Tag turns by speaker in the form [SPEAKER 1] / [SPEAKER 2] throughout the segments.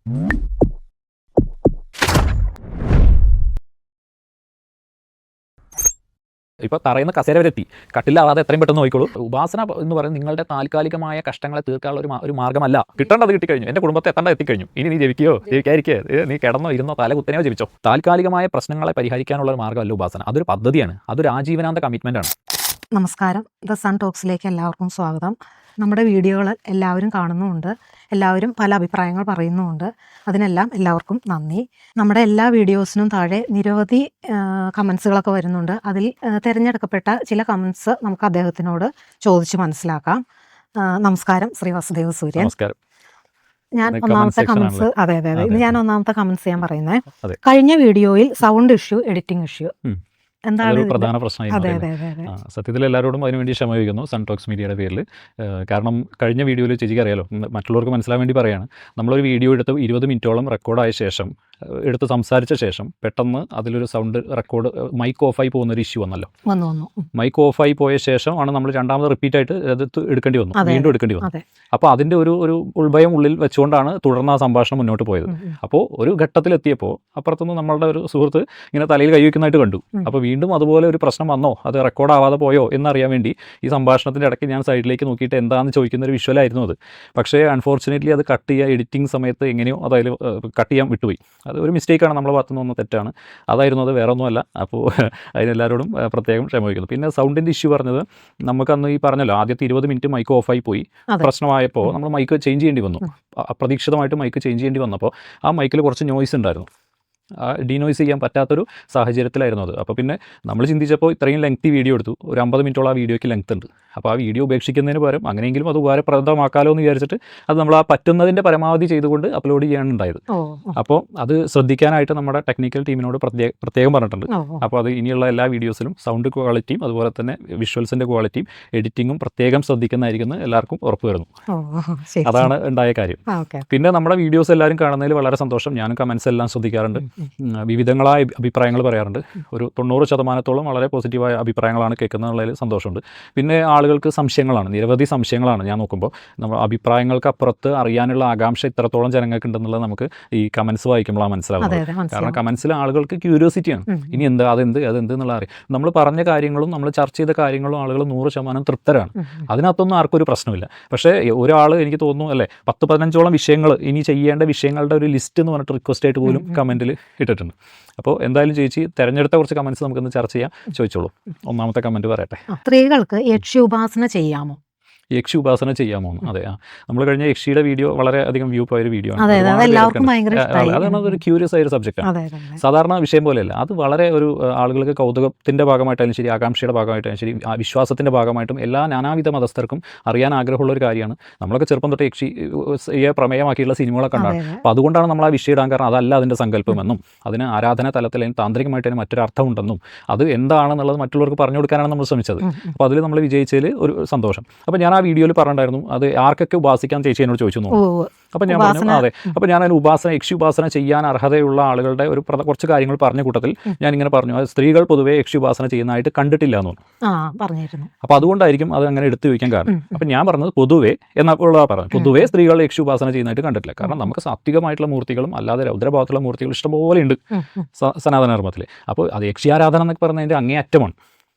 [SPEAKER 1] ഇപ്പോൾ തറയുന്ന കസേര വരെ എത്തി, കട്ടിലാവാതെ എത്രയും പെട്ടെന്ന് നോക്കിക്കോളൂ. ഉപാസന എന്ന് പറയുന്നത് നിങ്ങളുടെ താൽക്കാലികമായ കഷ്ടങ്ങളെ തീർക്കാനുള്ള ഒരു മാർഗ്ഗമല്ല. കിട്ടേണ്ടത് കിട്ടിക്കഴിഞ്ഞു, എൻ്റെ കുടുംബത്തെ എത്തേണ്ടത് എത്തിക്കഴിഞ്ഞു. ഇനി നീ ജപിക്കുകയോ ജപിക്കാതിരിക്കുകയോ, നീ കിടന്നോ ഇരുന്നോ തല കുത്തനെയോ ജപിച്ചോ. താൽക്കാലികമായ പ്രശ്നങ്ങളെ പരിഹരിക്കാനുള്ള ഒരു മാർഗ്ഗമല്ല ഉപാസന. അതൊരു പദ്ധതിയാണ്, അതൊരു ആജീവനാന്ത കമ്മിറ്റ്മെൻ്റാണ്.
[SPEAKER 2] നമസ്കാരം, ദ സൺ ടോക്സിലേക്ക് എല്ലാവർക്കും സ്വാഗതം. നമ്മുടെ വീഡിയോകൾ എല്ലാവരും കാണുന്നുമുണ്ട്, എല്ലാവരും പല അഭിപ്രായങ്ങൾ പറയുന്നുമുണ്ട്. അതിനെല്ലാം എല്ലാവർക്കും നന്ദി. നമ്മുടെ എല്ലാ വീഡിയോസിനും താഴെ നിരവധി കമൻസുകളൊക്കെ വരുന്നുണ്ട്. അതിൽ തിരഞ്ഞെടുക്കപ്പെട്ട ചില കമൻസ് നമുക്ക് അദ്ദേഹത്തിനോട് ചോദിച്ച് മനസ്സിലാക്കാം. നമസ്കാരം ശ്രീ വസുദേവ സൂര്യൻ.
[SPEAKER 1] നമസ്കാരം.
[SPEAKER 2] ഞാൻ ഒന്നാമത്തെ കമൻസ് ഞാൻ ഒന്നാമത്തെ കമൻസ് ഞാൻ പറയുന്നത്, കഴിഞ്ഞ വീഡിയോയിൽ സൗണ്ട് ഇഷ്യൂ, എഡിറ്റിംഗ് ഇഷ്യൂ
[SPEAKER 1] എന്താണ് പ്രധാന പ്രശ്നമായി. സത്യത്തിൽ എല്ലാവരോടും അതിനുവേണ്ടി ക്ഷമ ചോദിക്കുന്നു സൺ ടോക്സ് മീഡിയയുടെ പേരിൽ. കാരണം കഴിഞ്ഞ വീഡിയോയിൽ ചേച്ചിക്ക് അറിയാലോ, മറ്റുള്ളവർക്ക് മനസ്സിലാൻ വേണ്ടി പറയുകയാണ്, നമ്മളൊരു വീഡിയോ എടുത്ത് 20 മിനിറ്റോളം റെക്കോർഡായ ശേഷം എടുത്ത് സംസാരിച്ച ശേഷം പെട്ടെന്ന് അതിലൊരു സൗണ്ട് റെക്കോർഡ് മൈക്ക് ഓഫായി പോകുന്നൊരു ഇഷ്യൂ വന്നല്ലോ. മൈക്ക് ഓഫായി പോയ ശേഷമാണ് നമ്മൾ രണ്ടാമത് റിപ്പീറ്റായിട്ട് അത് എടുക്കേണ്ടി വന്നു, വീണ്ടും എടുക്കേണ്ടി വന്നു. അപ്പോൾ അതിൻ്റെ ഒരു ഉൾഭയം ഉള്ളിൽ വെച്ചുകൊണ്ടാണ് തുടർന്ന് ആ സംഭാഷണം മുന്നോട്ട് പോയത്. അപ്പോൾ ഒരു ഘട്ടത്തിലെത്തിയപ്പോൾ അപ്പുറത്തുനിന്ന് നമ്മളുടെ ഒരു സുഹൃത്ത് ഇങ്ങനെ തലയിൽ കൈവയ്ക്കുന്നതായിട്ട് കണ്ടു. അപ്പോൾ വീണ്ടും അതുപോലെ ഒരു പ്രശ്നം വന്നോ, അത് റെക്കോർഡ് ആവാതെ പോയോ എന്നറിയാൻ വേണ്ടി ഈ സംഭാഷണത്തിൻ്റെ ഇടയ്ക്ക് ഞാൻ സൈഡിലേക്ക് നോക്കിയിട്ട് എന്താണെന്ന് ചോദിക്കുന്ന ഒരു വിഷ്വലായിരുന്നു അത്. പക്ഷേ അൺഫോർച്ചുനേറ്റ്ലി അത് കട്ട് ചെയ്യുക, എഡിറ്റിംഗ് സമയത്ത് എങ്ങനെയോ അതായത് കട്ട് ചെയ്യാൻ വിട്ടുപോയി. അത് ഒരു മിസ്റ്റേക്കാണ്, നമ്മളെ ഭാഗത്തുനിന്ന് വന്ന തെറ്റാണ്, അതായിരുന്നു അത്, വേറെ ഒന്നുമല്ല. അപ്പോൾ അതിനെല്ലാവരോടും പ്രത്യേകം ക്ഷമ ചോദിക്കുന്നു. പിന്നെ സൗണ്ടിൻ്റെ ഇഷ്യൂ പറഞ്ഞത്, നമുക്കന്ന് ഈ പറഞ്ഞല്ലോ ആദ്യത്തെ 20 മിനിറ്റ് മൈക്ക് ഓഫായി പോയി, പ്രശ്നമായപ്പോൾ നമ്മൾ മൈക്ക് ചേഞ്ച് ചെയ്യേണ്ടി വന്നു. അപ്രതീക്ഷിതമായിട്ട് മൈക്ക് ചേഞ്ച് ചെയ്യേണ്ടി വന്നപ്പോൾ ആ മൈക്കിൽ കുറച്ച് നോയ്സ് ഉണ്ടായിരുന്നു. ഡീനോയ്സ് ചെയ്യാൻ പറ്റാത്തൊരു സാഹചര്യത്തിലായിരുന്നു അത്. അപ്പോൾ പിന്നെ നമ്മൾ ചിന്തിച്ചപ്പോൾ ഇത്രയും ലെങ്തി വീഡിയോ എടുത്തു, ഒരു 50 മിനിറ്റോളം ആ വീഡിയോയ്ക്ക് ലെങ്ത് ഉണ്ട്. അപ്പോൾ ആ വീഡിയോ ഉപേക്ഷിക്കുന്നതിന് പകരം അങ്ങനെയെങ്കിലും അത് ഉപകാരപ്രദമാക്കാമല്ലോ എന്ന് വിചാരിച്ചിട്ട് അത് നമ്മൾ ആ പറ്റുന്നതിൻ്റെ പരമാവധി ചെയ്തുകൊണ്ട് അപ്ലോഡ് ചെയ്യാനുണ്ടായത്. അപ്പോൾ അത് ശ്രദ്ധിക്കാനായിട്ട് നമ്മുടെ ടെക്നിക്കൽ ടീമിനോട് പ്രത്യേകം പറഞ്ഞിട്ടുണ്ട്. അപ്പോൾ അത് ഇനിയുള്ള എല്ലാ വീഡിയോസിലും സൗണ്ട് ക്വാളിറ്റിയും അതുപോലെ തന്നെ വിഷ്വൽസിൻ്റെ ക്വാളിറ്റിയും എഡിറ്റിങ്ങും പ്രത്യേകം ശ്രദ്ധിക്കുന്നതായിരിക്കും എല്ലാവർക്കും ഉറപ്പ് വരുന്നു. അതാണ് ഉണ്ടായ കാര്യം. പിന്നെ നമ്മുടെ വീഡിയോസ് എല്ലാവരും കാണുന്നതിൽ വളരെ സന്തോഷം. ഞാനും കമൻസ് എല്ലാം ശ്രദ്ധിക്കാറുണ്ട്, വിവിധങ്ങളായ അഭിപ്രായങ്ങൾ പറയാറുണ്ട്. ഒരു 90% വളരെ പോസിറ്റീവായ അഭിപ്രായങ്ങളാണ് കേൾക്കുന്നതിൽ സന്തോഷമുണ്ട്. പിന്നെ ആളുകൾക്ക് സംശയങ്ങളാണ്, നിരവധി സംശയങ്ങളാണ്. ഞാൻ നോക്കുമ്പോൾ നമ്മൾ അഭിപ്രായങ്ങൾക്ക് അപ്പുറത്ത് അറിയാനുള്ള ആകാംക്ഷ ഇത്രത്തോളം ജനങ്ങൾക്ക് ഉണ്ടെന്നുള്ളത് നമുക്ക് ഈ കമൻസ് വായിക്കുമ്പോഴാണ് മനസ്സിലാവുന്നത്. കാരണം കമൻസിൽ ആളുകൾക്ക് ക്യൂരിയോസിറ്റിയാണ്, ഇനി എന്ത് അതെന്ത് എന്നുള്ള അറിയാം. നമ്മൾ പറഞ്ഞ കാര്യങ്ങളും നമ്മൾ ചർച്ച ചെയ്ത കാര്യങ്ങളും ആളുകൾ 100% തൃപ്തരാണ്. അതിനകത്തൊന്നും ആർക്കും ഒരു പ്രശ്നമില്ല. പക്ഷേ ഒരാൾ, എനിക്ക് തോന്നുന്നു അല്ലേ, 10-15ഓളം വിഷയങ്ങൾ, ഇനി ചെയ്യേണ്ട വിഷയങ്ങളുടെ ഒരു ലിസ്റ്റ് എന്ന് പറഞ്ഞിട്ട് റിക്വസ്റ്റ് ആയിട്ട് പോലും കമൻറ്റിൽ ഇട്ടിട്ടുണ്ട്. അപ്പോൾ എന്തായാലും ചേച്ചി തിരഞ്ഞെടുത്ത കുറച്ച് കമൻസ് നമുക്കൊന്ന് ചർച്ച ചെയ്യാം. ചോദിച്ചോളൂ. ഒന്നാമത്തെ കമൻറ്റ് പറയട്ടെ.
[SPEAKER 2] സ്ത്രീകൾക്ക് യക്ഷി ഉപാസന ചെയ്യാമോ?
[SPEAKER 1] യക്ഷി ഉപാസന ചെയ്യാമോ? അതെ, നമ്മൾ കഴിഞ്ഞ യക്ഷിയുടെ വീഡിയോ വളരെ അധികം വ്യൂ പോയൊരു വീഡിയോ ആണ്. അതാണ് ഒരു ക്യൂരിയസ് ആയൊരു സബ്ജക്റ്റാണ്. സാധാരണ വിഷയം പോലെയല്ല, അത് വളരെ ഒരു ആളുകൾക്ക് കൗതുകത്തിൻ്റെ ഭാഗമായിട്ടായാലും ശരി, ആകാംക്ഷയുടെ ഭാഗമായിട്ടായാലും ശരി, വിശ്വാസത്തിൻ്റെ ഭാഗമായിട്ടും എല്ലാ നാനാവിധ മതസ്ഥർക്കും അറിയാൻ ആഗ്രഹമുള്ള ഒരു കാര്യമാണ്. നമ്മളൊക്കെ ചെറുപ്പം തൊട്ട് യക്ഷിയെ പ്രമേയമാക്കിയുള്ള സിനിമകളൊക്കെ ഉണ്ടാകും. അപ്പോൾ അതുകൊണ്ടാണ് നമ്മൾ ആ വിഷയം ഇടാൻ കാരണം. അതല്ല അതിൻ്റെ സങ്കല്പമെന്നും അതിന് ആരാധന തലത്തിൽ അതിന് താന്ത്രികമായിട്ട് അതിന് മറ്റൊരു അർത്ഥമുണ്ടെന്നും അത് എന്താണെന്നുള്ളത് മറ്റുള്ളവർക്ക് പറഞ്ഞു കൊടുക്കാനാണ് നമ്മൾ ശ്രമിച്ചത്. അപ്പോൾ അതിൽ നമ്മൾ വിജയിച്ചതിൽ ഒരു സന്തോഷം. അപ്പോൾ ഞാൻ ആ വീഡിയോയിൽ പറഞ്ഞിട്ടുണ്ടായിരുന്നു, അത് ആർക്കൊക്കെ ഉപാസിക്കാൻ ചേച്ചി എന്നോട് ചോദിച്ചു. അപ്പോൾ ഞാൻ പറഞ്ഞു അതെ. അപ്പോൾ ഞാൻ അതിന് യക്ഷി ഉപാസന ചെയ്യാൻ അർഹതയുള്ള ആളുകളുടെ കുറച്ച് കാര്യങ്ങൾ പറഞ്ഞ കൂട്ടത്തിൽ ഞാൻ ഇങ്ങനെ പറഞ്ഞു, അത് സ്ത്രീകൾ പൊതുവേ യക്ഷി ഉപാസന ചെയ്യുന്നതായിട്ട് കണ്ടിട്ടില്ല എന്ന് പറഞ്ഞു. അപ്പോൾ അതുകൊണ്ടായിരിക്കും അത് അങ്ങനെ എടുത്തു വയ്ക്കാൻ കാരണം. അപ്പോൾ ഞാൻ പറഞ്ഞത് പൊതുവേ എന്നുള്ള പറഞ്ഞു, പൊതുവേ സ്ത്രീകൾ യക്ഷി ഉപാസന ചെയ്യുന്നതായിട്ട് കണ്ടിട്ടില്ല. കാരണം നമുക്ക് സാത്വികമായിട്ടുള്ള മൂർത്തികളും അല്ലാതെ രൗദ്രഭാവത്തുള്ള മൂർത്തികളും ഇഷ്ടംപോലെ ഉണ്ട് സനാതനധർമ്മത്തിൽ. അപ്പോൾ അത് യക്ഷി ആരാധന എന്നൊക്കെ പറഞ്ഞതിൻ്റെ അങ്ങേ അറ്റമാണ്.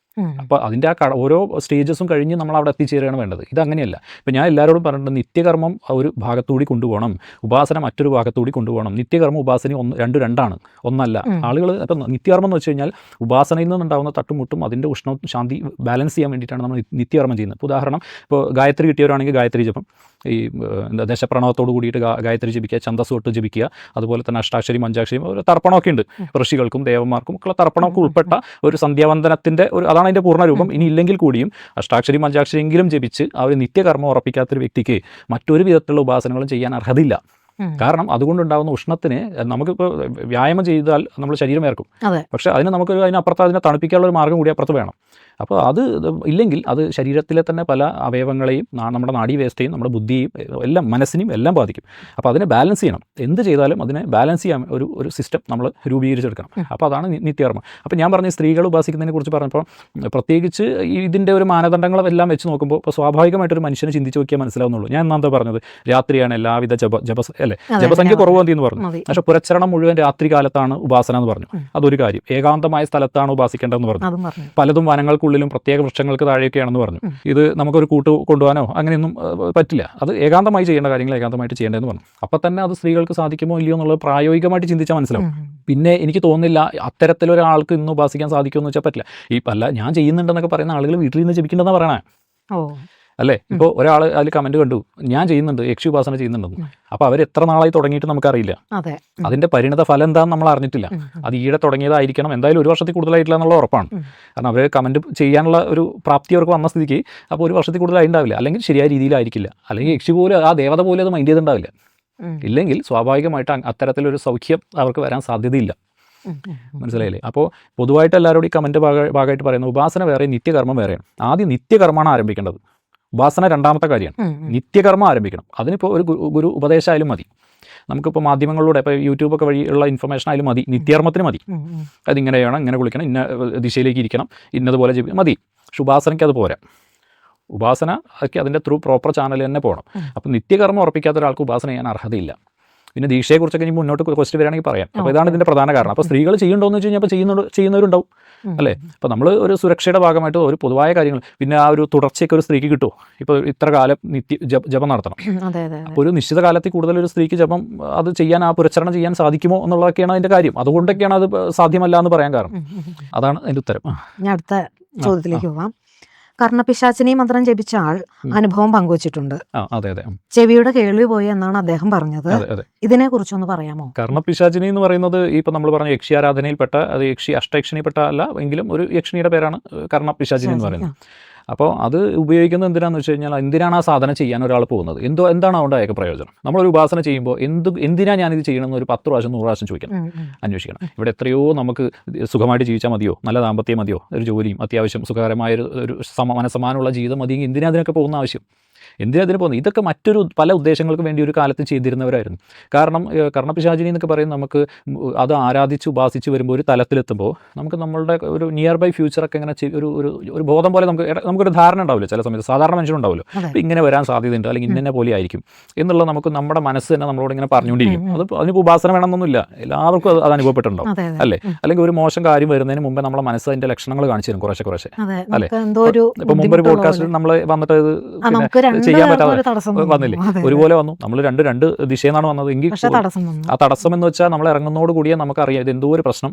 [SPEAKER 1] അപ്പോൾ അതിൻ്റെ ആ ഓരോ സ്റ്റേജസും കഴിഞ്ഞ് നമ്മൾ അവിടെ എത്തിച്ചേരുകയാണ് വേണ്ടത്. ഇതങ്ങനെയല്ല. ഇപ്പോൾ ഞാൻ എല്ലാവരോടും പറഞ്ഞിട്ടുണ്ട്, നിത്യകർമ്മം ഒരു ഭാഗത്തുകൂടി കൊണ്ടുപോകണം, ഉപാസന മറ്റൊരു ഭാഗത്തുകൂടി കൊണ്ടുപോകണം. നിത്യകർമ്മം ഉപാസന രണ്ടാണ്, ഒന്നല്ല. ആളുകൾ ഇപ്പം നിത്യകർമ്മം എന്ന് വെച്ച് കഴിഞ്ഞാൽ ഉപാസനയിൽ നിന്നുണ്ടാകുന്ന തട്ടുമുട്ടും അതിൻ്റെ ഉഷ്ണവും ശാന്തി ബാലൻസ് ചെയ്യാൻ വേണ്ടിയിട്ടാണ് നമ്മൾ നിത്യകർമ്മം ചെയ്യുന്നത്. ഉദാഹരണം, ഇപ്പോൾ ഗായത്രി കിട്ടിയവരാണെങ്കിൽ ഗായത്രി ജപം, ഈ ദശപ്രണവത്തോട് കൂടിയിട്ട് ഗായത്രി ജപിക്കുക, ഛന്ദസ് തൊട്ട് ജപിക്കുക, അതുപോലെ തന്നെ അഷ്ടാക്ഷരി പഞ്ചാക്ഷരിയും ഒരു തർപ്പണമൊക്കെ ഉണ്ട്. ഋഷികൾക്കും ദേവന്മാർക്കും ഒക്കെ തർപ്പണമൊക്കെ ഉൾപ്പെട്ട ഒരു സന്ധ്യാവന്ദനത്തിൻ്റെ അതാണ് അതിൻ്റെ പൂർണ്ണരൂപം. ഇനി ഇല്ലെങ്കിൽ കൂടിയും അഷ്ടാക്ഷരി പഞ്ചാക്ഷരിയെങ്കിലും ജപിച്ച് ആ ഒരു നിത്യകർമ്മം ഉറപ്പിക്കാത്തൊരു വ്യക്തിക്ക് മറ്റൊരു വിധത്തിലുള്ള ഉപാസനകളും ചെയ്യാൻ അർഹതയില്ല. കാരണം അതുകൊണ്ടുണ്ടാകുന്ന ഉഷ്ണത്തിന് നമുക്കിപ്പോൾ വ്യായാമം ചെയ്താൽ നമ്മൾ ശരീരം വേർക്കും, പക്ഷേ അതിന് അതിനപ്പുറത്ത് അതിനെ തണുപ്പിക്കാനുള്ള ഒരു മാർഗ്ഗം കൂടി അപ്പുറത്ത് വേണം. അപ്പോൾ അത് ഇല്ലെങ്കിൽ അത് ശരീരത്തിലെ തന്നെ പല അവയവങ്ങളെയും നമ്മുടെ നാഡീവ്യവസ്ഥയും നമ്മുടെ ബുദ്ധിയും എല്ലാം മനസ്സിനെയും എല്ലാം ബാധിക്കും. അപ്പോൾ അതിനെ ബാലൻസ് ചെയ്യണം. എന്ത് ചെയ്താലും അതിനെ ബാലൻസ് ചെയ്യാൻ ഒരു സിസ്റ്റം നമ്മൾ രൂപീകരിച്ചെടുക്കണം. അപ്പോൾ അതാണ് നിത്യകർമ്മം. അപ്പോൾ ഞാൻ പറഞ്ഞ സ്ത്രീകൾ ഉപാസിക്കുന്നതിനെ കുറിച്ച് പറഞ്ഞപ്പോൾ പ്രത്യേകിച്ച് ഇതിൻ്റെ ഒരു മാനദണ്ഡങ്ങളെല്ലാം വെച്ച് നോക്കുമ്പോൾ ഇപ്പോൾ സ്വാഭാവികമായിട്ടൊരു മനുഷ്യനെ ചിന്തിച്ച് നോക്കിയാൽ മനസ്സിലാവുന്നുള്ളൂ. ഞാൻ എന്താ പറഞ്ഞത്, രാത്രിയാണ് എല്ലാവിധ ജപസംഖ്യ കുറവാന്തി എന്ന് പറഞ്ഞു. പക്ഷേ പുരച്ചരണം മുഴുവൻ രാത്രി കാലത്താണ് ഉപാസന എന്ന് പറഞ്ഞു. അതൊരു കാര്യം. ഏകാന്തമായ സ്ഥലത്താണ് ഉപാസിക്കേണ്ടതെന്ന് പറഞ്ഞു. പലതും വനങ്ങൾക്കുള്ളിലും പ്രത്യേക വൃക്ഷങ്ങൾക്ക് താഴെയൊക്കെയാണെന്ന് പറഞ്ഞു. ഇത് നമുക്കൊരു കൂട്ട് കൊണ്ടുപോകാനോ അങ്ങനെയൊന്നും പറ്റില്ല. അത് ഏകാന്തമായി ചെയ്യേണ്ട കാര്യങ്ങൾ ഏകാന്തമായിട്ട് ചെയ്യേണ്ടതെന്ന് പറഞ്ഞു. അപ്പം തന്നെ അത് സ്ത്രീകൾക്ക് സാധിക്കുമോ ഇല്ലയോ എന്നുള്ളത് പ്രായോഗികമായിട്ട് ചിന്തിച്ചാൽ മനസ്സിലാവും. പിന്നെ എനിക്ക് തോന്നുന്നില്ല അത്തരത്തിലൊരാൾക്ക് ഇന്ന് ഉപാസിക്കാൻ സാധിക്കുമെന്ന് വെച്ചാൽ പറ്റില്ല. ഈ അല്ല ഞാൻ ചെയ്യുന്നുണ്ടെന്നൊക്കെ പറയുന്ന ആളുകൾ വീട്ടിൽ നിന്ന് ജപിക്കേണ്ടതെന്ന് പറയണേ അല്ലേ. ഇപ്പോൾ ഒരാൾ അതിൽ കമൻറ്റ് കണ്ടു, ഞാൻ ചെയ്യുന്നുണ്ട്, യക്ഷി ഉപാസന ചെയ്യുന്നുണ്ടെന്ന്. അപ്പോൾ അവർ എത്ര നാളായി തുടങ്ങിയിട്ട് നമുക്കറിയില്ല. അതിൻ്റെ പരിണിത ഫലം എന്താണെന്ന് നമ്മൾ അറിഞ്ഞിട്ടില്ല. അത് ഈയിടെ തുടങ്ങിയതായിരിക്കണം, എന്തായാലും 1 വർഷത്തിൽ കൂടുതലായിട്ടില്ല എന്നുള്ള ഉറപ്പാണ്. കാരണം അവർ കമൻറ്റ് ചെയ്യാനുള്ള ഒരു പ്രാപ്തി അവർക്ക് വന്ന സ്ഥിതിക്ക് അപ്പോൾ 1 വർഷത്തിൽ കൂടുതലായിട്ടുണ്ടാവില്ല. അല്ലെങ്കിൽ ശരിയായ രീതിയിലായിരിക്കില്ല. അല്ലെങ്കിൽ യക്ഷി പോലും ആ ദേവത പോലും അത് മൈൻഡ് ചെയ്തിട്ടുണ്ടാവില്ല. ഇല്ലെങ്കിൽ സ്വാഭാവികമായിട്ട് അത്തരത്തിലൊരു സൗഖ്യം അവർക്ക് വരാൻ സാധ്യതയില്ല. മനസ്സിലായില്ലേ? അപ്പോൾ പൊതുവായിട്ട് എല്ലാവരോടും ഈ കമൻറ്റ് ഭാഗമായിട്ട് പറയുന്നത് ഉപാസന വേറെ നിത്യകർമ്മം വേറെയാണ്. ആദ്യം നിത്യകർമ്മമാണ് ആരംഭിക്കേണ്ടത്. ഉപാസന രണ്ടാമത്തെ കാര്യമാണ്. നിത്യകർമ്മം ആരംഭിക്കണം. അതിനിപ്പോൾ ഒരു ഗുരു ഉപദേശമായാലും മതി. നമുക്കിപ്പോൾ മാധ്യമങ്ങളിലൂടെ ഇപ്പോൾ യൂട്യൂബൊക്കെ വഴിയുള്ള ഇൻഫർമേഷൻ ആയാലും മതി. നിത്യകർമ്മത്തിന് മതി. അതിങ്ങനെ ചെയ്യണം, ഇങ്ങനെ കുളിക്കണം, ഇന്ന ദിശയിലേക്ക് ഇരിക്കണം, ഇന്നതുപോലെ മതി. പക്ഷെ ഉപാസനയ്ക്ക് അത് പോരാ. ഉപാസന ഒക്കെ അതിൻ്റെ ത്രൂ പ്രോപ്പർ ചാനൽ തന്നെ പോകണം. അപ്പോൾ നിത്യകർമ്മം ഉറപ്പിക്കാത്ത ഒരാൾക്ക് ഉപാസന ചെയ്യാൻ അർഹതയില്ല. പിന്നെ ദീക്ഷയെക്കുറിച്ചൊക്കെ ഇനി മുന്നോട്ട് ക്വസ്റ്റ്യൻ വരികയാണെങ്കിൽ പറയാം. അപ്പോൾ ഇതാണ് ഇതിൻ്റെ പ്രധാന കാരണം. അപ്പോൾ സ്ത്രീകൾ ചെയ്യുന്നുണ്ടോ എന്ന് വെച്ച് കഴിഞ്ഞാൽ അപ്പോൾ ചെയ്യുന്നവരുണ്ടാവും അല്ലേ. അപ്പോൾ നമ്മൾ ഒരു സുരക്ഷയുടെ ഭാഗമായിട്ട് ഒരു പൊതുവായ കാര്യങ്ങൾ, പിന്നെ ആ ഒരു തുടർച്ചയൊക്കെ ഒരു സ്ത്രീക്ക് കിട്ടുമോ? ഇപ്പോൾ ഇത്ര കാലം ജപം നടത്തണം. അപ്പോൾ ഒരു നിശ്ചിത കാലത്തിൽ കൂടുതൽ ഒരു സ്ത്രീക്ക് ജപം അത് ചെയ്യാൻ, ആ പുരസ്കരണം ചെയ്യാൻ സാധിക്കുമോ എന്നുള്ളതൊക്കെയാണ് അതിൻ്റെ കാര്യം. അതുകൊണ്ടൊക്കെയാണ് അത് സാധ്യമല്ല എന്ന് പറയാൻ കാരണം. അതാണ് അതിൻ്റെ ഉത്തരം.
[SPEAKER 2] ഞാൻ അടുത്ത ചോദ്യത്തിലേക്ക് പോകാം. കർണപിശാചിനി മന്ത്രം ജപിച്ച ആൾ അനുഭവം പങ്കുവച്ചിട്ടുണ്ട്. ചെവിയുടെ കേൾവി പോയി എന്നാണ് അദ്ദേഹം പറഞ്ഞത്. ഇതിനെ കുറിച്ചൊന്ന് പറയാമോ?
[SPEAKER 1] കർണപിശാചിനി എന്ന് പറയുന്നത് ഇപ്പം നമ്മൾ പറഞ്ഞ യക്ഷി ആരാധനയിൽപ്പെട്ട, അത് അഷ്ടയക്ഷിണിപ്പെട്ട അല്ല എങ്കിലും ഒരു യക്ഷിണിയുടെ പേരാണ് കർണപിശാചിനി എന്ന് പറയുന്നത്. അപ്പോൾ അത് ഉപയോഗിക്കുന്നത് എന്തിനാണെന്ന് വെച്ച് കഴിഞ്ഞാൽ, എന്തിനാണ് ആ സാധന ചെയ്യാൻ ഒരാൾ പോകുന്നത്, എന്താണ് അതുകൊണ്ട് അയാൾക്ക് പ്രയോജനം? നമ്മളൊരു ഉപാസന ചെയ്യുമ്പോൾ എന്തിനാണ് ഞാനിത് ചെയ്യണമെന്ന് ഒരു 10 പ്രാവശ്യം 100 പ്രാവശ്യം ചോദിക്കണം, അന്വേഷിക്കണം. ഇവിടെ എത്രയോ നമുക്ക് സുഖമായിട്ട് ജീവിച്ചാൽ മതിയോ, നല്ല ദാമ്പത്യം മതിയോ, ഒരു ജോലിയും അത്യാവശ്യം സുഖകരമായ ഒരു മനസ്സമാനമുള്ള ജീവിതം മതിയെങ്കിൽ എന്തിനാ അതിനൊക്കെ പോകുന്ന ആവശ്യം? എന്തിനാ അതിന് പോകുന്നത്? ഇതൊക്കെ പല ഉദ്ദേശങ്ങൾക്ക് വേണ്ടി ഒരു കാലത്ത് ചെയ്തിരുന്നവരായിരുന്നു. കാരണം കർണപിശാചിനി എന്നൊക്കെ പറയുന്നത് നമുക്ക് അത് ആരാധിച്ച് ഉപാസിച്ച് വരുമ്പോൾ ഒരു തലത്തിലെത്തുമ്പോൾ നമുക്ക് നമ്മളുടെ ഒരു നിയർ ബൈ ഫ്യൂച്ചറൊക്കെ ഇങ്ങനെ ഒരു ബോധം പോലെ നമുക്കൊരു ധാരണ ഉണ്ടാവില്ല. ചില സമയത്ത് സാധാരണ മനുഷ്യനുണ്ടാവില്ല, അപ്പോൾ ഇങ്ങനെ വരാൻ സാധ്യതയുണ്ട്, അല്ലെങ്കിൽ ഇന്നെ പോലെ ആയിരിക്കും എന്നുള്ള നമുക്ക് നമ്മുടെ മനസ്സ് തന്നെ നമ്മളോട് ഇങ്ങനെ പറഞ്ഞുകൊണ്ടിരിക്കും. അതിനിപ്പോൾ ഉപാസന വേണമെന്നൊന്നുമില്ല, എല്ലാവർക്കും അത് അനുഭവപ്പെട്ടിട്ടുണ്ടാവും അല്ലേ. അല്ലെങ്കിൽ ഒരു മോശം കാര്യം വരുന്നതിന് മുമ്പേ നമ്മളെ മനസ്സ് അതിൻ്റെ ലക്ഷണങ്ങൾ കാണിച്ചു തരും കുറേശ്ശെ അല്ലേ. ഇപ്പോൾ മുമ്പൊരു പോഡ്കാസ്റ്റിൽ നമ്മൾ വന്നിട്ട് ചെയ്യാൻ പറ്റാതെ വന്നില്ലേ, ഒരുപോലെ വന്നു. നമ്മൾ രണ്ട് ദിശയിൽ നിന്നാണ് വന്നത്. എങ്കിൽ ആ തടസ്സം എന്ന് വെച്ചാൽ നമ്മൾ ഇറങ്ങുന്നതോട് കൂടിയേ നമുക്കറിയാം ഇത് എന്തോ ഒരു പ്രശ്നം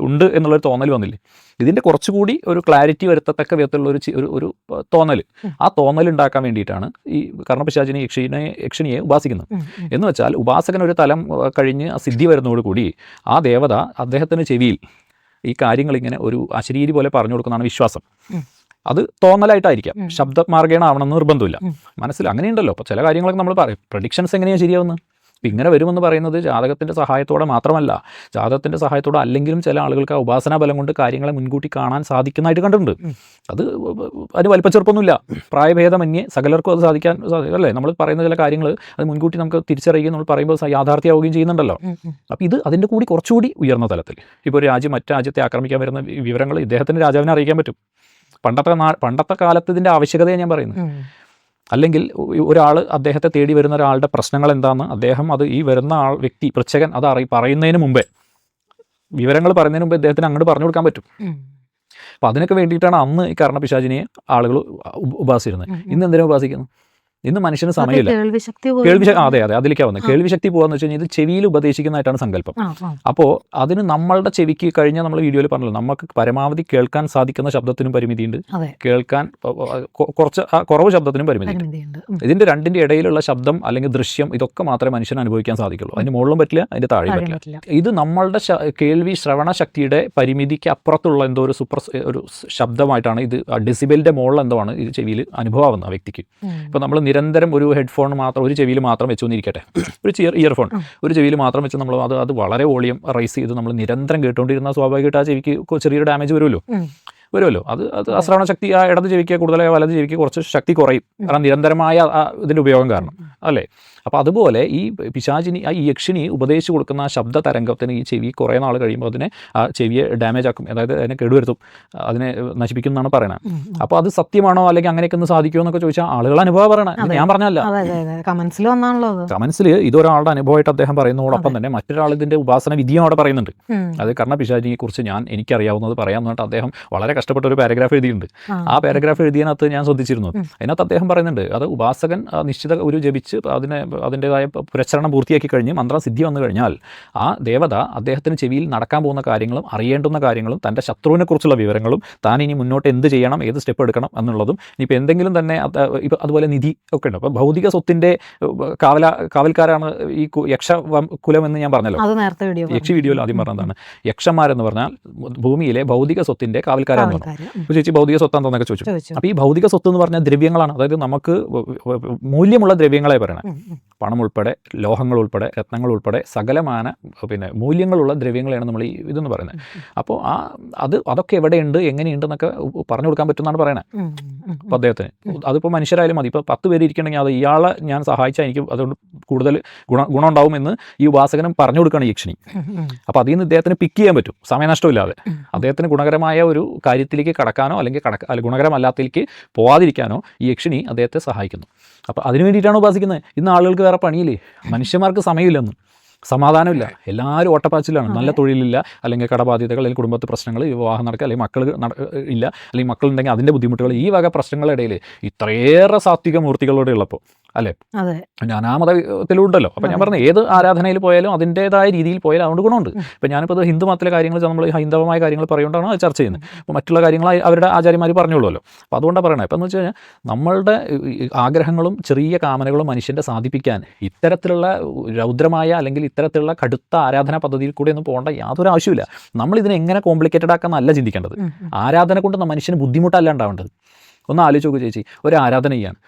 [SPEAKER 1] ഉണ്ട് എന്നുള്ളൊരു തോന്നൽ വന്നില്ലേ. ഇതിൻ്റെ കുറച്ചുകൂടി ഒരു ക്ലാരിറ്റി വരുത്തത്തക്ക വിധത്തിലുള്ള ഒരു തോന്നൽ, ആ തോന്നൽ ഉണ്ടാക്കാൻ വേണ്ടിയിട്ടാണ് ഈ കർണപിശാചിനി യക്ഷിണിയെ ഉപാസിക്കുന്നത്. എന്ന് വെച്ചാൽ ഉപാസകൻ ഒരു തലം കഴിഞ്ഞ് സിദ്ധി വരുന്നതോടുകൂടി ആ ദേവത അദ്ദേഹത്തിൻ്റെ ചെവിയിൽ ഈ കാര്യങ്ങളിങ്ങനെ ഒരു അശരീരി പോലെ പറഞ്ഞു കൊടുക്കുന്നതാണ് വിശ്വാസം. അത് തോന്നലായിട്ടായിരിക്കാം, ശബ്ദമാർഗേണ ആവണമെന്ന് നിർബന്ധമില്ല. മനസ്സിൽ അങ്ങനെയുണ്ടല്ലോ. അപ്പോൾ ചില കാര്യങ്ങളൊക്കെ നമ്മൾ പറയും, പ്രഡിക്ഷൻസ് എങ്ങനെയാണ് ശരിയാവുന്നത്? ഇപ്പം ഇങ്ങനെ വരുമെന്ന് പറയുന്നത് ജാതകത്തിൻ്റെ സഹായത്തോടെ മാത്രമല്ല, ജാതകത്തിൻ്റെ സഹായത്തോടെ അല്ലെങ്കിലും ചില ആളുകൾക്ക് ആ ഉപാസനാ ബലം കൊണ്ട് കാര്യങ്ങളെ മുൻകൂട്ടി കാണാൻ സാധിക്കുന്നതായിട്ട് കണ്ടിട്ടുണ്ട്. അതിന് വലിപ്പച്ചെറുപ്പമൊന്നുമില്ല, പ്രായഭേദമന്യേ സകലർക്കും അത് സാധിക്കാൻ അല്ലേ. നമ്മൾ പറയുന്ന ചില കാര്യങ്ങൾ അത് മുൻകൂട്ടി നമുക്ക് തിരിച്ചറിയുകയും നമ്മൾ പറയുമ്പോൾ യാഥാർത്ഥ്യമാവുകയും ചെയ്യുന്നുണ്ടല്ലോ. അപ്പോൾ ഇത് അതിൻ്റെ കൂടി കുറച്ചുകൂടി ഉയർന്ന തലത്തിൽ, ഇപ്പോൾ ഒരു രാജ്യം മറ്റു രാജ്യത്തെ ആക്രമിക്കാൻ വരുന്ന വിവരങ്ങൾ ഇദ്ദേഹത്തിൻ്റെ രാജാവിനെ അറിയിക്കാൻ പറ്റും. പണ്ടത്തെ കാലത്ത് ഇതിൻ്റെ ആവശ്യകതയാണ് ഞാൻ പറയുന്നത്. അല്ലെങ്കിൽ ഒരാൾ അദ്ദേഹത്തെ തേടി വരുന്ന ഒരാളുടെ പ്രശ്നങ്ങൾ എന്താണെന്ന് അദ്ദേഹം അത് ഈ വരുന്ന വ്യക്തി പൃച്ഛകൻ അത് പറയുന്നതിന് മുമ്പേ, വിവരങ്ങൾ പറയുന്നതിന് മുമ്പേ അദ്ദേഹത്തിന് അങ്ങോട്ട് പറഞ്ഞു കൊടുക്കാൻ പറ്റും. അപ്പോൾ അതിനൊക്കെ വേണ്ടിയിട്ടാണ് അന്ന് ഈ കർണപിശാചിനിയെ ആളുകൾ ഉപാസിച്ചിരുന്നത്. ഇന്ന് എന്തിനാ ഉപാസിക്കുന്നത്? ഇന്ന് മനുഷ്യന് സമയമില്ല. അതെ അതിലേക്ക് വന്നത് കേൾവിശക്തി പോകാന്ന് വെച്ച് കഴിഞ്ഞാൽ ഇത് ചെവിയിൽ ഉപദേശിക്കുന്നതായിട്ടാണ് സങ്കല്പം. അപ്പോൾ അതിന് നമ്മളുടെ ചെവിക്ക് കഴിഞ്ഞാൽ നമ്മൾ വീഡിയോയിൽ പറഞ്ഞല്ലോ, നമുക്ക് പരമാവധി കേൾക്കാൻ സാധിക്കുന്ന ശബ്ദത്തിനും പരിമിതിയുണ്ട്, കേൾക്കാൻ കുറവ് ശബ്ദത്തിനും പരിമിതിയുണ്ട്. ഇതിന്റെ രണ്ടിന്റെ ഇടയിലുള്ള ശബ്ദം അല്ലെങ്കിൽ ദൃശ്യം ഇതൊക്കെ മാത്രമേ മനുഷ്യന് അനുഭവിക്കാൻ സാധിക്കുള്ളൂ. അതിന് മുകളിലും പറ്റില്ല, അതിന്റെ താഴെയും പറ്റില്ല. ഇത് നമ്മളുടെ കേൾവി ശ്രവണ ശക്തിയുടെ പരിമിതിക്ക് അപ്പുറത്തുള്ള എന്തോ ഒരു ശബ്ദമായിട്ടാണ് ഇത്. ഡെസിബലിന്റെ മുകളിൽ എന്തോ ആണ് ഇത് ചെവിയിൽ അനുഭവമാവുന്ന വ്യക്തിക്ക്. ഇപ്പോൾ നമ്മൾ നിരന്തരം ഒരു ഹെഡ്ഫോൺ മാത്രം ഒരു ചെവിയിൽ മാത്രം വെച്ചുകൊണ്ടിരിക്കട്ടെ, ഒരു ഇയർഫോൺ ഒരു ചെവിയിൽ മാത്രം വെച്ച് നമ്മൾ അത് വളരെ വോളിയം റൈസ് ചെയ്ത് നമ്മൾ നിരന്തരം കേട്ടുകൊണ്ടിരുന്ന സ്വാഭാവികമായിട്ട് ആ ചെവിക്ക് ചെറിയൊരു ഡാമേജ് വരുമല്ലോ. വരുമല്ലോ. അത് അശ്രവണ ശക്തി, ആ ഇടത് ചെവിക്ക് കൂടുതലായ വലത് ചെവിക്ക് കുറച്ച് ശക്തി കുറയും, കാരണം നിരന്തരമായ ഇതിൻ്റെ ഉപയോഗം കാരണം അല്ലേ. അപ്പോൾ അതുപോലെ ഈ പിശാചിനി, ഈ യക്ഷിണി ഉപദേശിച്ച് കൊടുക്കുന്ന ആ ശബ്ദ തരംഗത്തിന് ഈ ചെവി കുറേ നാൾ കഴിയുമ്പോൾ അതിനെ ആ ചെവിയെ ഡാമേജ് ആക്കും, അതായത് അതിനെ കേടുവരുത്തും, അതിനെ നശിപ്പിക്കും എന്നാണ് പറയുന്നത്. അപ്പോൾ അത് സത്യമാണോ അല്ലെങ്കിൽ അങ്ങനെയൊക്കെ ഒന്ന് സാധിക്കുമോ എന്നൊക്കെ ചോദിച്ചാൽ ആളുകൾ അനുഭവം പറയണം, ഞാൻ പറഞ്ഞല്ല. കമൻസിൽ ഇതൊരാളുടെ അനുഭവമായിട്ട് അദ്ദേഹം പറയുന്നതോടൊപ്പം തന്നെ മറ്റൊരാൾ ഇതിൻ്റെ ഉപാസന വിധിയും അവിടെ പറയുന്നുണ്ട്. അത് കർണപിശാചിനെ കുറിച്ച് എനിക്കറിയാവുന്നത് പറയാമെന്ന് പറഞ്ഞിട്ട് അദ്ദേഹം വളരെ കഷ്ടപ്പെട്ട ഒരു പാരഗ്രാഫ് എഴുതിയിട്ടുണ്ട്. ആ പാരഗ്രാഫ് എഴുതിയതിനകത്ത് ഞാൻ ശ്രദ്ധിച്ചിരുന്നു. അതിനകത്ത് അദ്ദേഹം പറയുന്നുണ്ട്, അത് ഉപാസകൻ നിശ്ചിത ഒരു ജപിച്ച് അതിൻ്റെതായ പുരസ്ചരണം പൂർത്തിയാക്കി കഴിഞ്ഞ് മന്ത്രം സിദ്ധി വന്നു കഴിഞ്ഞാൽ ആ ദേവത അദ്ദേഹത്തിന് ചെവിയിൽ നടക്കാൻ പോകുന്ന കാര്യങ്ങളും അറിയേണ്ടുന്ന കാര്യങ്ങളും തൻ്റെ ശത്രുവിനെ കുറിച്ചുള്ള വിവരങ്ങളും താൻ ഇനി മുന്നോട്ട് എന്ത് ചെയ്യണം, ഏത് സ്റ്റെപ്പ് എടുക്കണം എന്നുള്ളതും, ഇനിയിപ്പോൾ എന്തെങ്കിലും തന്നെ ഇപ്പോൾ അതുപോലെ നിധി ഒക്കെ ഉണ്ട്. അപ്പോൾ ഭൗതിക സ്വത്തിൻ്റെ കാവൽക്കാരാണ് ഈ യക്ഷ കുലം എന്ന് ഞാൻ പറഞ്ഞല്ലോ, യക്ഷി വീഡിയോയിൽ ആദ്യം പറഞ്ഞതാണ്. യക്ഷന്മാരെന്ന് പറഞ്ഞാൽ ഭൂമിയിലെ ഭൗതിക സ്വത്തിൻ്റെ കാവൽക്കാരാന്ന് പറഞ്ഞു. അപ്പോൾ ചേച്ചി ഭൗതിക സ്വത്താണെന്നൊക്കെ ചോദിച്ചു. അപ്പോൾ ഈ ഭൗതിക സ്വത്ത് എന്ന് പറഞ്ഞാൽ ദ്രവ്യങ്ങളാണ്, അതായത് നമുക്ക് മൂല്യമുള്ള ദ്രവ്യങ്ങളെ പറയണം. പണം ഉൾപ്പെടെ, ലോഹങ്ങൾ ഉൾപ്പെടെ, രത്നങ്ങൾ ഉൾപ്പെടെ സകലമാന മൂല്യങ്ങളുള്ള ദ്രവ്യങ്ങളെയാണ് നമ്മൾ ഈ ഇതെന്ന് പറയുന്നത്. അപ്പോൾ അതൊക്കെ എവിടെയുണ്ട്, എങ്ങനെയുണ്ടെന്നൊക്കെ പറഞ്ഞു കൊടുക്കാൻ പറ്റുമെന്നാണ് പറയണത്. അപ്പോൾ അദ്ദേഹത്തിന് അതിപ്പോൾ മനുഷ്യരായാലും മതി, ഇപ്പോൾ 10 പേര് ഇരിക്കണമെങ്കിൽ അത് ഇയാളെ ഞാൻ സഹായിച്ചാൽ എനിക്ക് അതുകൊണ്ട് കൂടുതൽ ഗുണം ഉണ്ടാവുമെന്ന് ഈ ഉപാസകനും പറഞ്ഞു കൊടുക്കുകയാണ് ഈ യക്ഷിണി. അപ്പോൾ അതിൽ നിന്ന് ഇദ്ദേഹത്തിന് പിക്ക് ചെയ്യാൻ പറ്റും സമയനഷ്ടമില്ലാതെ. അദ്ദേഹത്തിന് ഗുണകരമായ ഒരു കാര്യത്തിലേക്ക് കടക്കാനോ അല്ലെങ്കിൽ ഗുണകരമല്ലാത്തതിലേക്ക് പോവാതിരിക്കാനോ ഈ യക്ഷിണി അദ്ദേഹത്തെ സഹായിക്കുന്നു. അപ്പോൾ അതിനു വേണ്ടിയിട്ടാണ് ഉപാസിക്കുന്നത്. ഇന്ന് ആളുകൾക്ക് വേറെ പണിയില്ലേ, മനുഷ്യന്മാർക്ക് സമയമില്ലെന്ന്, സമാധാനമില്ല, എല്ലാവരും ഓട്ടപ്പാച്ചിലാണ്, നല്ല തൊഴിലില്ല, അല്ലെങ്കിൽ കടബാധ്യതകൾ, അല്ലെങ്കിൽ കുടുംബത്തെ പ്രശ്നങ്ങൾ, വിവാഹം നടക്കുക, അല്ലെങ്കിൽ മക്കൾ ഇല്ല, അല്ലെങ്കിൽ മക്കളുണ്ടെങ്കിൽ അതിൻ്റെ ബുദ്ധിമുട്ടുകൾ, ഈ വക പ്രശ്നങ്ങളുടെ ഇടയിൽ ഇത്രയേറെ സാത്വിക മൂർത്തികളോടെ ഉള്ളപ്പോൾ അല്ലേ, നാനാമതത്തിലുണ്ടല്ലോ. അപ്പം ഞാൻ പറഞ്ഞ ഏത് ആരാധനയിൽ പോയാലും അതിൻ്റേതായ രീതിയിൽ പോയാലും അതുകൊണ്ട് ഗുണമുണ്ട്. ഇപ്പം ഞാനിപ്പോൾ ഹിന്ദു മതത്തിലെ കാര്യങ്ങൾ നമ്മൾ ഹൈന്ദവമായ കാര്യങ്ങൾ പറയുകൊണ്ടാണ് അത് ചർച്ച ചെയ്യുന്നത്. അപ്പോൾ മറ്റുള്ള കാര്യങ്ങൾ അവരുടെ ആചാര്യന്മാർ പറഞ്ഞോളൂല്ലോ. അപ്പോൾ അതുകൊണ്ടാണ് പറയണത്. ഇപ്പം എന്ന് വെച്ച് കഴിഞ്ഞാൽ നമ്മളുടെ ആഗ്രഹങ്ങളും ചെറിയ കാമനകളും മനുഷ്യൻ്റെ സാധിപ്പിക്കാൻ ഇത്തരത്തിലുള്ള രൗദ്രമായ അല്ലെങ്കിൽ ഇത്തരത്തിലുള്ള കടുത്ത ആരാധനാ പദ്ധതിയിൽ കൂടെ ഒന്നും പോകേണ്ട യാതൊരു ആവശ്യമില്ല. നമ്മളിതിനെ എങ്ങനെ കോംപ്ലിക്കേറ്റഡ് ആക്കാന്നല്ല ചിന്തിക്കേണ്ടത്. ആരാധന കൊണ്ട് മനുഷ്യന് ബുദ്ധിമുട്ടല്ല ഉണ്ടാവേണ്ടത്. ഒന്ന് ആലോചിച്ച് നോക്കൂ ചേച്ചി, ഒരു ആരാധന ചെയ്യാണ്,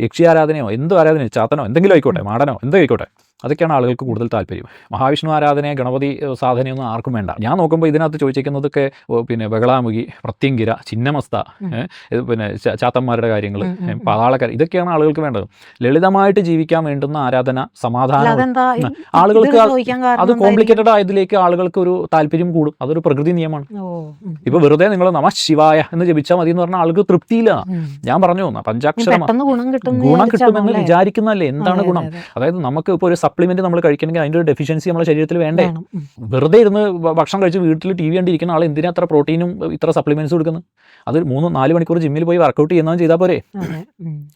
[SPEAKER 1] യക്ഷി ആരാധനയോ എന്തോ ആരാധനയോ ചാത്തനോ എന്തെങ്കിലും ആയിക്കോട്ടെ, മാടനോ എന്തോ ആയിക്കോട്ടെ, അതൊക്കെയാണ് ആളുകൾക്ക് കൂടുതൽ താല്പര്യം. മഹാവിഷ്ണു ആരാധനയോ ഗണപതി സാധനയൊന്നും ആർക്കും വേണ്ട. ഞാൻ നോക്കുമ്പോൾ ഇതിനകത്ത് ചോദിച്ചിരിക്കുന്നതൊക്കെ പിന്നെ ബഹളാമുഖി, പ്രത്യങ്കിര, ചിന്നമസ്ത, പിന്നെ ചാത്തന്മാരുടെ കാര്യങ്ങൾ, പാതാളക്കാർ, ഇതൊക്കെയാണ് ആളുകൾക്ക് വേണ്ടത്. ലളിതമായിട്ട് ജീവിക്കാൻ വേണ്ടുന്ന ആരാധന, സമാധാനം, ആളുകൾക്ക് അത് കോംപ്ലിക്കേറ്റഡ് ആയതിലേക്ക് ആളുകൾക്ക് ഒരു താല്പര്യം കൂടും. അതൊരു പ്രകൃതി നിയമമാണ്. ഇപ്പൊ വെറുതെ നിങ്ങൾ നമ ശിവായ എന്ന് ജപിച്ചാൽ മതി എന്ന് പറഞ്ഞാൽ ആൾക്ക് തൃപ്തിയില്ല. ഞാൻ പറഞ്ഞു പഞ്ചാക്ഷരം ഗുണം കിട്ടുമെന്ന് വിചാരിക്കുന്നതല്ലേ, എന്താണ് ഗുണം? അതായത് നമുക്ക് ഇപ്പോൾ ഒരു സപ്ലിമെന്റ് നമ്മൾ കഴിക്കണമെങ്കിൽ അതിൻ്റെ ഒരു ഡെഫിഷ്യൻസി നമ്മുടെ ശരീരത്തിൽ വേണ്ടേ? വെറുതെ ഇരുന്ന് ഭക്ഷണം കഴിച്ച് വീട്ടിൽ TV കണ്ടിരിക്കുന്ന ആൾ എന്തിനാ അത്ര പ്രോട്ടീനും ഇത്ര സപ്ലിമെന്റ്സ് കൊടുക്കുന്നത്? അത് 3-4 മണിക്കൂർ ജിമ്മിൽ പോയി വർക്കൗട്ട് ചെയ്യുന്നതും ചെയ്താൽ പോരെ?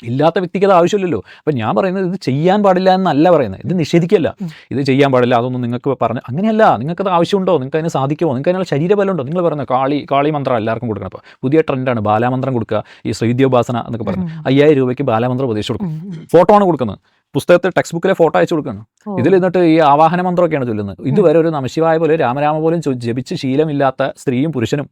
[SPEAKER 1] ഇല്ലാത്ത വ്യക്തിക്ക് അത് ആവശ്യമില്ലല്ലോ. അപ്പം ഞാൻ പറയുന്നത് ഇത് ചെയ്യാൻ പാടില്ല എന്നല്ല പറയുന്നത്, ഇത് നിഷേധിക്കല്ല. ഇത് ചെയ്യാൻ പാടില്ല, അതൊന്നും നിങ്ങൾക്ക് പറഞ്ഞ് അങ്ങനെയല്ല. നിങ്ങൾക്കത് ആവശ്യമുണ്ടോ? നിങ്ങൾക്ക് അതിന് സാധിക്കുമോ? നിങ്ങൾക്ക് അതിനുള്ള ശരീരബലമുണ്ടോ? നിങ്ങൾ പറയുന്നത് കാളി മന്ത്രം എല്ലാവർക്കും കൊടുക്കണം. അപ്പോൾ പുതിയ ട്രെൻഡാണ് ബാലാമന്ത്രം കൊടുക്കുക, ഈ ശ്രീവിദ്യോപാസന എന്നൊക്കെ പറഞ്ഞു 5000 രൂപയ്ക്ക് ബാലാമന്ത്രം ഉപദേശിച്ചു കൊടുക്കും. ഫോട്ടോ ആണ് കൊടുക്കുന്നത്, പുസ്തകത്തിൽ ടെക്സ്റ്റ് ബുക്കിലെ ഫോട്ടോ അയച്ചു കൊടുക്കുകയാണ്. ഇതിൽ എന്നിട്ട് ഈ ആവാഹന മന്ത്രമൊക്കെയാണ് ചൊല്ലുന്നത്. ഇതുവരെ ഒരു നമശിവായ പോലെ രാമരാമ പോലും ജപിച്ച് ശീലമില്ലാത്ത സ്ത്രീയും പുരുഷനും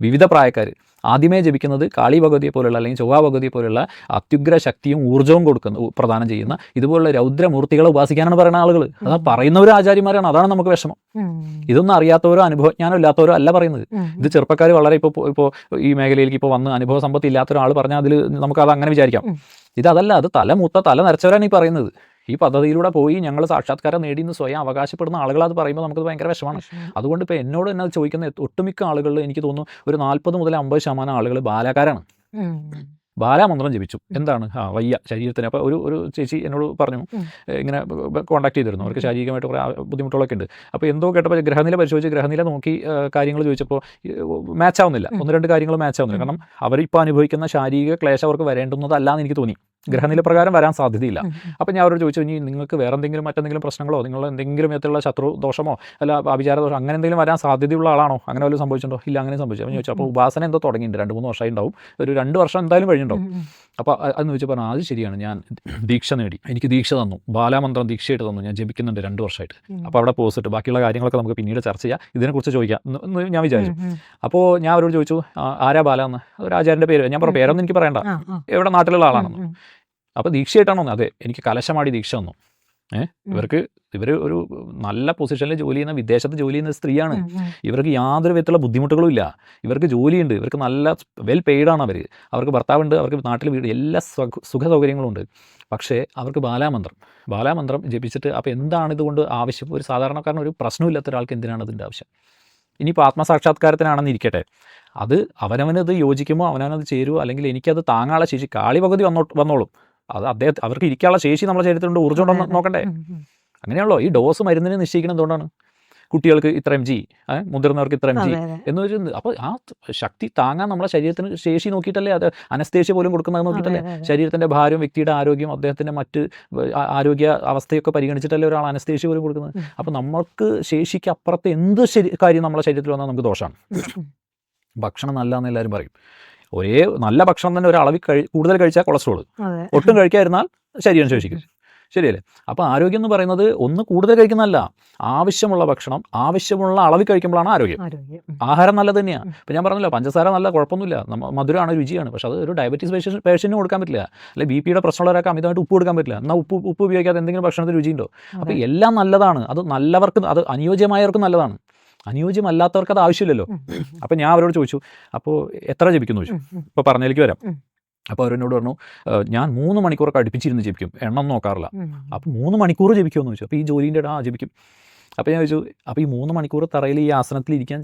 [SPEAKER 1] വിവിധ പ്രായക്കാർ ആദ്യമേ ജപിക്കുന്നത് കാളി ഭഗവതിയെ പോലുള്ള അല്ലെങ്കിൽ ചൊവ്വാ ഭഗവതിയെ പോലുള്ള അത്യുഗ്ര ശക്തിയും ഊർജ്ജവും പ്രദാനം ചെയ്യുന്ന ഇതുപോലുള്ള രൗദ്രമൂർത്തികളെ ഉപാസിക്കാനാണ് പറയുന്ന ആളുകൾ. അതാ പറയുന്നവരും ആചാര്യന്മാരാണ്. അതാണ് നമുക്ക് വിഷമം. ഇതൊന്നും അറിയാത്തവരോ അനുഭവജ്ഞാനം ഇല്ലാത്തവരോ അല്ല പറയുന്നത്. ഇത് ചെറുപ്പക്കാർ വളരെ ഇപ്പോൾ ഈ മേഖലയിലേക്ക് ഇപ്പോൾ വന്ന് അനുഭവ സമ്പത്ത് ഇല്ലാത്ത ഒരാൾ പറഞ്ഞാൽ അതിൽ നമുക്കത് അങ്ങനെ വിചാരിക്കാം. ഇതല്ല, അത് തല നിറച്ചവരാണ് ഈ പറയുന്നത്. ഈ പദ്ധതിയിലൂടെ പോയി ഞങ്ങൾ സാക്ഷാത്കാരം നേടിയെന്ന് സ്വയം അവകാശപ്പെടുന്ന ആളുകൾ അത് പറയുമ്പോൾ നമുക്ക് ഭയങ്കര വിഷമമാണ്. അതുകൊണ്ട് ഇപ്പോൾ എന്നോട് തന്നെ ചോദിക്കുന്ന ഒട്ടുമിക്ക ആളുകളിൽ എനിക്ക് തോന്നുന്നു ഒരു 40 മുതൽ 50% ആളുകൾ ബാലക്കാരാണ്. ബാലാമന്ത്രം ജപിച്ചു. എന്താണ്? വയ്യ ശരീരത്തിന്. അപ്പോൾ ഒരു ചേച്ചി എന്നോട് പറഞ്ഞു, ഇങ്ങനെ കോൺടാക്ട് ചെയ്തിരുന്നു, അവർക്ക് ശാരീരികമായിട്ട് കുറേ ബുദ്ധിമുട്ടുകളൊക്കെ ഉണ്ട്. അപ്പോൾ എന്തോ കേട്ടപ്പോൾ ഗ്രഹനില പരിശോധിച്ച് ഗ്രഹനില നോക്കി കാര്യങ്ങൾ ചോദിച്ചപ്പോൾ മാച്ച് ആവുന്നില്ല. 1-2 കാര്യങ്ങൾ മാച്ച് ആവുന്നില്ല. കാരണം അവരിപ്പോൾ അനുഭവിക്കുന്ന ശാരീരിക ക്ലേശം അവർക്ക് വരേണ്ടുന്നതല്ല എന്ന് എനിക്ക് തോന്നി. ഗ്രഹനില പ്രകാരം വരാൻ സാധ്യതയില്ല. അപ്പോൾ ഞാൻ അവരോട് ചോദിച്ചു, ഇനി നിങ്ങൾക്ക് വേറെ മറ്റെന്തെങ്കിലും പ്രശ്നങ്ങളോ നിങ്ങൾ എന്തെങ്കിലും വിധത്തിലുള്ള ശത്രു ദോഷമോ അല്ല അഭിചാര ദോഷം അങ്ങനെ എന്തെങ്കിലും വരാൻ സാധ്യതയുള്ള ആളാണോ? അങ്ങനെ വല്ലതും സംഭവിച്ചിട്ടുണ്ടോ? ഇല്ല, അങ്ങനെ സംഭവിച്ചു. അപ്പോൾ ചോദിച്ചു, അപ്പോൾ ഉപാസന എന്തോ തുടങ്ങിയിട്ടുണ്ട്, 2-3 വർഷമായി ഉണ്ടാവും, ഒരു 2 വർഷം എന്തായാലും കഴിഞ്ഞിട്ടുണ്ടാവും. അപ്പോൾ അതെന്ന് ചോദിച്ചപ്പോൾ പറഞ്ഞു, അത് ശരിയാണ്, ഞാൻ ദീക്ഷ നേടി, എനിക്ക് ദീക്ഷ തന്നു, ബാലാമന്ത്രം ദീക്ഷയായിട്ട് തന്നു, ഞാൻ ജപിക്കുന്നുണ്ട് 2 വർഷമായിട്ട്. അപ്പോൾ അവിടെ പോസ്റ്റ് ബാക്കിയുള്ള കാര്യങ്ങളൊക്കെ നമുക്ക് പിന്നീട് ചർച്ച ചെയ്യാം, ഇതിനെക്കുറിച്ച് ചോദിക്കാം എന്ന് ഞാൻ വിചാരിച്ചു. അപ്പോൾ ഞാൻ അവരോട് ചോദിച്ചു, ആരാ ബാല എന്ന്? ഒരു ആചാര്യൻ്റെ പേര്. ഞാൻ പറഞ്ഞു, പേരൊന്നും എനിക്ക് പറയണ്ട, എവിടെ നാട്ടിലുള്ള ആളാണെന്ന്. അപ്പോൾ ദീക്ഷയായിട്ടാണോ? അതെ, എനിക്ക് കലശമാടി ദീക്ഷ തന്നു. ഇവർ ഒരു നല്ല പൊസിഷനിൽ ജോലി ചെയ്യുന്ന, വിദേശത്ത് ജോലി ചെയ്യുന്ന സ്ത്രീയാണ്. ഇവർക്ക് യാതൊരു വിധത്തിലുള്ള ബുദ്ധിമുട്ടുകളും ഇല്ല. ഇവർക്ക് ജോലിയുണ്ട്, ഇവർക്ക് നല്ല വെൽ പെയ്ഡാണ് അവർ. അവർക്ക് ഭർത്താവുണ്ട്, അവർക്ക് നാട്ടിൽ വീട്, എല്ലാ സുഖ സൗകര്യങ്ങളും ഉണ്ട്. പക്ഷേ അവർക്ക് ബാലാമന്ത്രം ജപിച്ചിട്ട് അപ്പോൾ എന്താണ് ഇതുകൊണ്ട് ആവശ്യം? ഒരു സാധാരണക്കാരൻ, ഒരു പ്രശ്നമില്ലാത്ത ഒരാൾക്ക് എന്തിനാണ് അതിൻ്റെ ആവശ്യം? ഇനിയിപ്പോൾ ആത്മസാക്ഷാത്കാരത്തിനാണെന്ന് ഇരിക്കട്ടെ, അത് അവനവനത് യോജിക്കുമോ, അവനവനത് ചേരുമോ, അല്ലെങ്കിൽ എനിക്കത് താങ്ങാനുള്ള ശേഷി, കാളി പകുതി വന്നോളും. അത് അവർക്ക് ഇരിക്കാനുള്ള ശേഷി നമ്മളെ ശരീരത്തിലുണ്ട്, ഊർജ്ജം ഉണ്ടോ നോക്കണ്ടേ? അങ്ങനെയാണല്ലോ ഈ ഡോസ് മരുന്നിന് നിശ്ചയിക്കണം. എന്തുകൊണ്ടാണ്? കുട്ടികൾക്ക് ഇത്ര mg, മുതിർന്നവർക്ക് ഇത്ര mg എന്ന് വെച്ചിട്ടുണ്ട്. അപ്പോൾ ആ ശക്തി താങ്ങാൻ നമ്മളെ ശരീരത്തിന് ശേഷി നോക്കിയിട്ടല്ലേ, അത് അനസ്തേഷ്യ പോലും കൊടുക്കുന്നത് നോക്കിയിട്ടല്ലേ, ശരീരത്തിൻ്റെ ഭാരം, വ്യക്തിയുടെ ആരോഗ്യം, അദ്ദേഹത്തിൻ്റെ മറ്റ് ആരോഗ്യ അവസ്ഥയൊക്കെ പരിഗണിച്ചിട്ടല്ലേ ഒരാൾ അനസ്തേഷ്യ പോലും കൊടുക്കുന്നത്. അപ്പോൾ നമ്മൾക്ക് ശേഷിക്ക് അപ്പുറത്ത് എന്ത് കാര്യം നമ്മളെ ശരീരത്തിൽ വന്നാൽ നമുക്ക് ദോഷമാണ്. ഭക്ഷണം നല്ലതെന്ന് എല്ലാവരും പറയും. ഒരേ നല്ല ഭക്ഷണം തന്നെ ഒരളവിൽ കൂടുതൽ കഴിച്ചാൽ കൊളസ്ട്രോൾ, ഒട്ടും കഴിക്കാതിരുന്നാൽ ശരീരം ശേഷിക്കും. ശരിയല്ലേ? അപ്പോൾ ആരോഗ്യം എന്ന് പറയുന്നത് ഒന്ന് കൂടുതൽ കഴിക്കുന്നതല്ല, ആവശ്യമുള്ള ഭക്ഷണം ആവശ്യമുള്ള അളവിൽ കഴിക്കുമ്പോഴാണ് ആരോഗ്യം. ആഹാരം നല്ലത് തന്നെയാണ്. ഇപ്പോൾ ഞാൻ പറഞ്ഞല്ലോ, പഞ്ചസാര നല്ല കുഴപ്പമൊന്നുമില്ല, മധുരമാണ്, രുചിയാണ്. പക്ഷേ അത് ഒരു ഡയബറ്റീസ് പേഷ്യൻറ്റിന് കൊടുക്കാൻ പറ്റില്ല. അല്ലെങ്കിൽ BP-യുടെ പ്രശ്നമുള്ളവരൊക്കെ അമിതമായിട്ട് ഉപ്പ് കൊടുക്കാൻ പറ്റില്ല. എന്നാൽ ഉപ്പ് ഉപയോഗിക്കാതെ എന്തെങ്കിലും ഭക്ഷണത്തിൽ രുചിയുണ്ടോ? അപ്പോൾ എല്ലാം നല്ലതാണ്. അത് നല്ലവർക്ക്, അത് അനുയോജ്യമായവർക്ക് നല്ലതാണ്. അനുയോജ്യമല്ലാത്തവർക്ക് അത് ആവശ്യമില്ലല്ലോ. അപ്പോൾ ഞാൻ അവരോട് ചോദിച്ചു, അപ്പോൾ എത്ര ജപിക്കുന്നു ചോദിച്ചു. ഇപ്പോൾ പറഞ്ഞതിലേക്ക് വരാം. അപ്പോൾ അവരെന്നോട് പറഞ്ഞു, ഞാൻ 3 മണിക്കൂറൊക്കെ അടുപ്പിച്ചിരുന്ന് ജപിക്കും, എണ്ണം നോക്കാറില്ല. അപ്പോൾ 3 മണിക്കൂർ ജപിക്കുമെന്ന് ചോദിച്ചു. അപ്പോൾ ഈ ജോലിൻ്റെ ജപിക്കും. അപ്പോൾ ഞാൻ ചോദിച്ചു, അപ്പോൾ ഈ 3 മണിക്കൂർ തറയിൽ ഈ ആസനത്തിൽ ഇരിക്കാൻ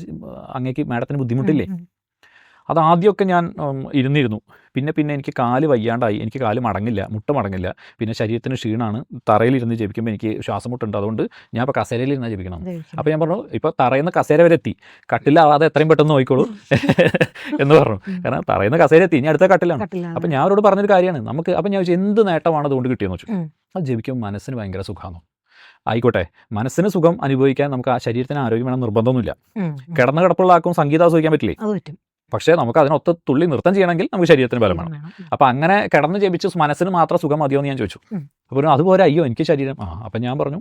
[SPEAKER 1] അങ്ങേക്ക് മാഡത്തിന് ബുദ്ധിമുട്ടില്ലേ? അത് ആദ്യമൊക്കെ ഞാൻ ഇരുന്നിരുന്നു. പിന്നെ എനിക്ക് കാല് വയ്യാണ്ടായി, എനിക്ക് കാല് മടങ്ങില്ല, മുട്ട മടങ്ങില്ല, പിന്നെ ശരീരത്തിന് ക്ഷീണമാണ്. തറയിലിരുന്ന് ജപിക്കുമ്പോൾ എനിക്ക് ശ്വാസം മുട്ടുണ്ട്, അതുകൊണ്ട് ഞാൻ ഇപ്പോൾ കസേരയിലിരുന്ന് ജപിക്കണം. അപ്പോൾ ഞാൻ പറഞ്ഞു, ഇപ്പോൾ തറയിൽ നിന്ന് കസേര വരെ എത്തി, കട്ടിലാവാതെ എത്രയും പെട്ടെന്ന് നോക്കിക്കോളൂ എന്ന് പറഞ്ഞു. കാരണം തറയിൽ നിന്ന് കസേര എത്തി, ഇനി അടുത്ത കട്ടിലാണ്. അപ്പോൾ ഞാൻ അവരോട് പറഞ്ഞൊരു കാര്യമാണ് നമുക്ക്. അപ്പോൾ ഞാൻ ചോദിച്ചു, എന്ത് നേട്ടമാണ് അതുകൊണ്ട് കിട്ടിയെന്ന് വെച്ചു. അത് ജപിക്കുമ്പോൾ മനസ്സിന് ഭയങ്കര സുഖമാണ്. ആയിക്കോട്ടെ, മനസ്സിന് സുഖം അനുഭവിക്കാൻ നമുക്ക് ആ ശരീരത്തിന് ആരോഗ്യം വേണം നിർബന്ധമൊന്നുമില്ല. കിടന്ന കിടപ്പുള്ള ആർക്കും സംഗീതം ആസ്വദിക്കാൻ പറ്റില്ലേ? പക്ഷേ നമുക്ക് അതിനൊത്ത് തുള്ളി നൃത്തം ചെയ്യണമെങ്കിൽ നമുക്ക് ശരീരത്തിന് ബലം വേണം. അപ്പോൾ അങ്ങനെ കിടന്ന് ജപിച്ച് മനസ്സിന് മാത്രം സുഖം മതിയോ എന്ന് ഞാൻ ചോദിച്ചു. അപ്പോൾ അതുപോലെ, അയ്യോ എനിക്ക് ശരീരം. അപ്പം ഞാൻ പറഞ്ഞു,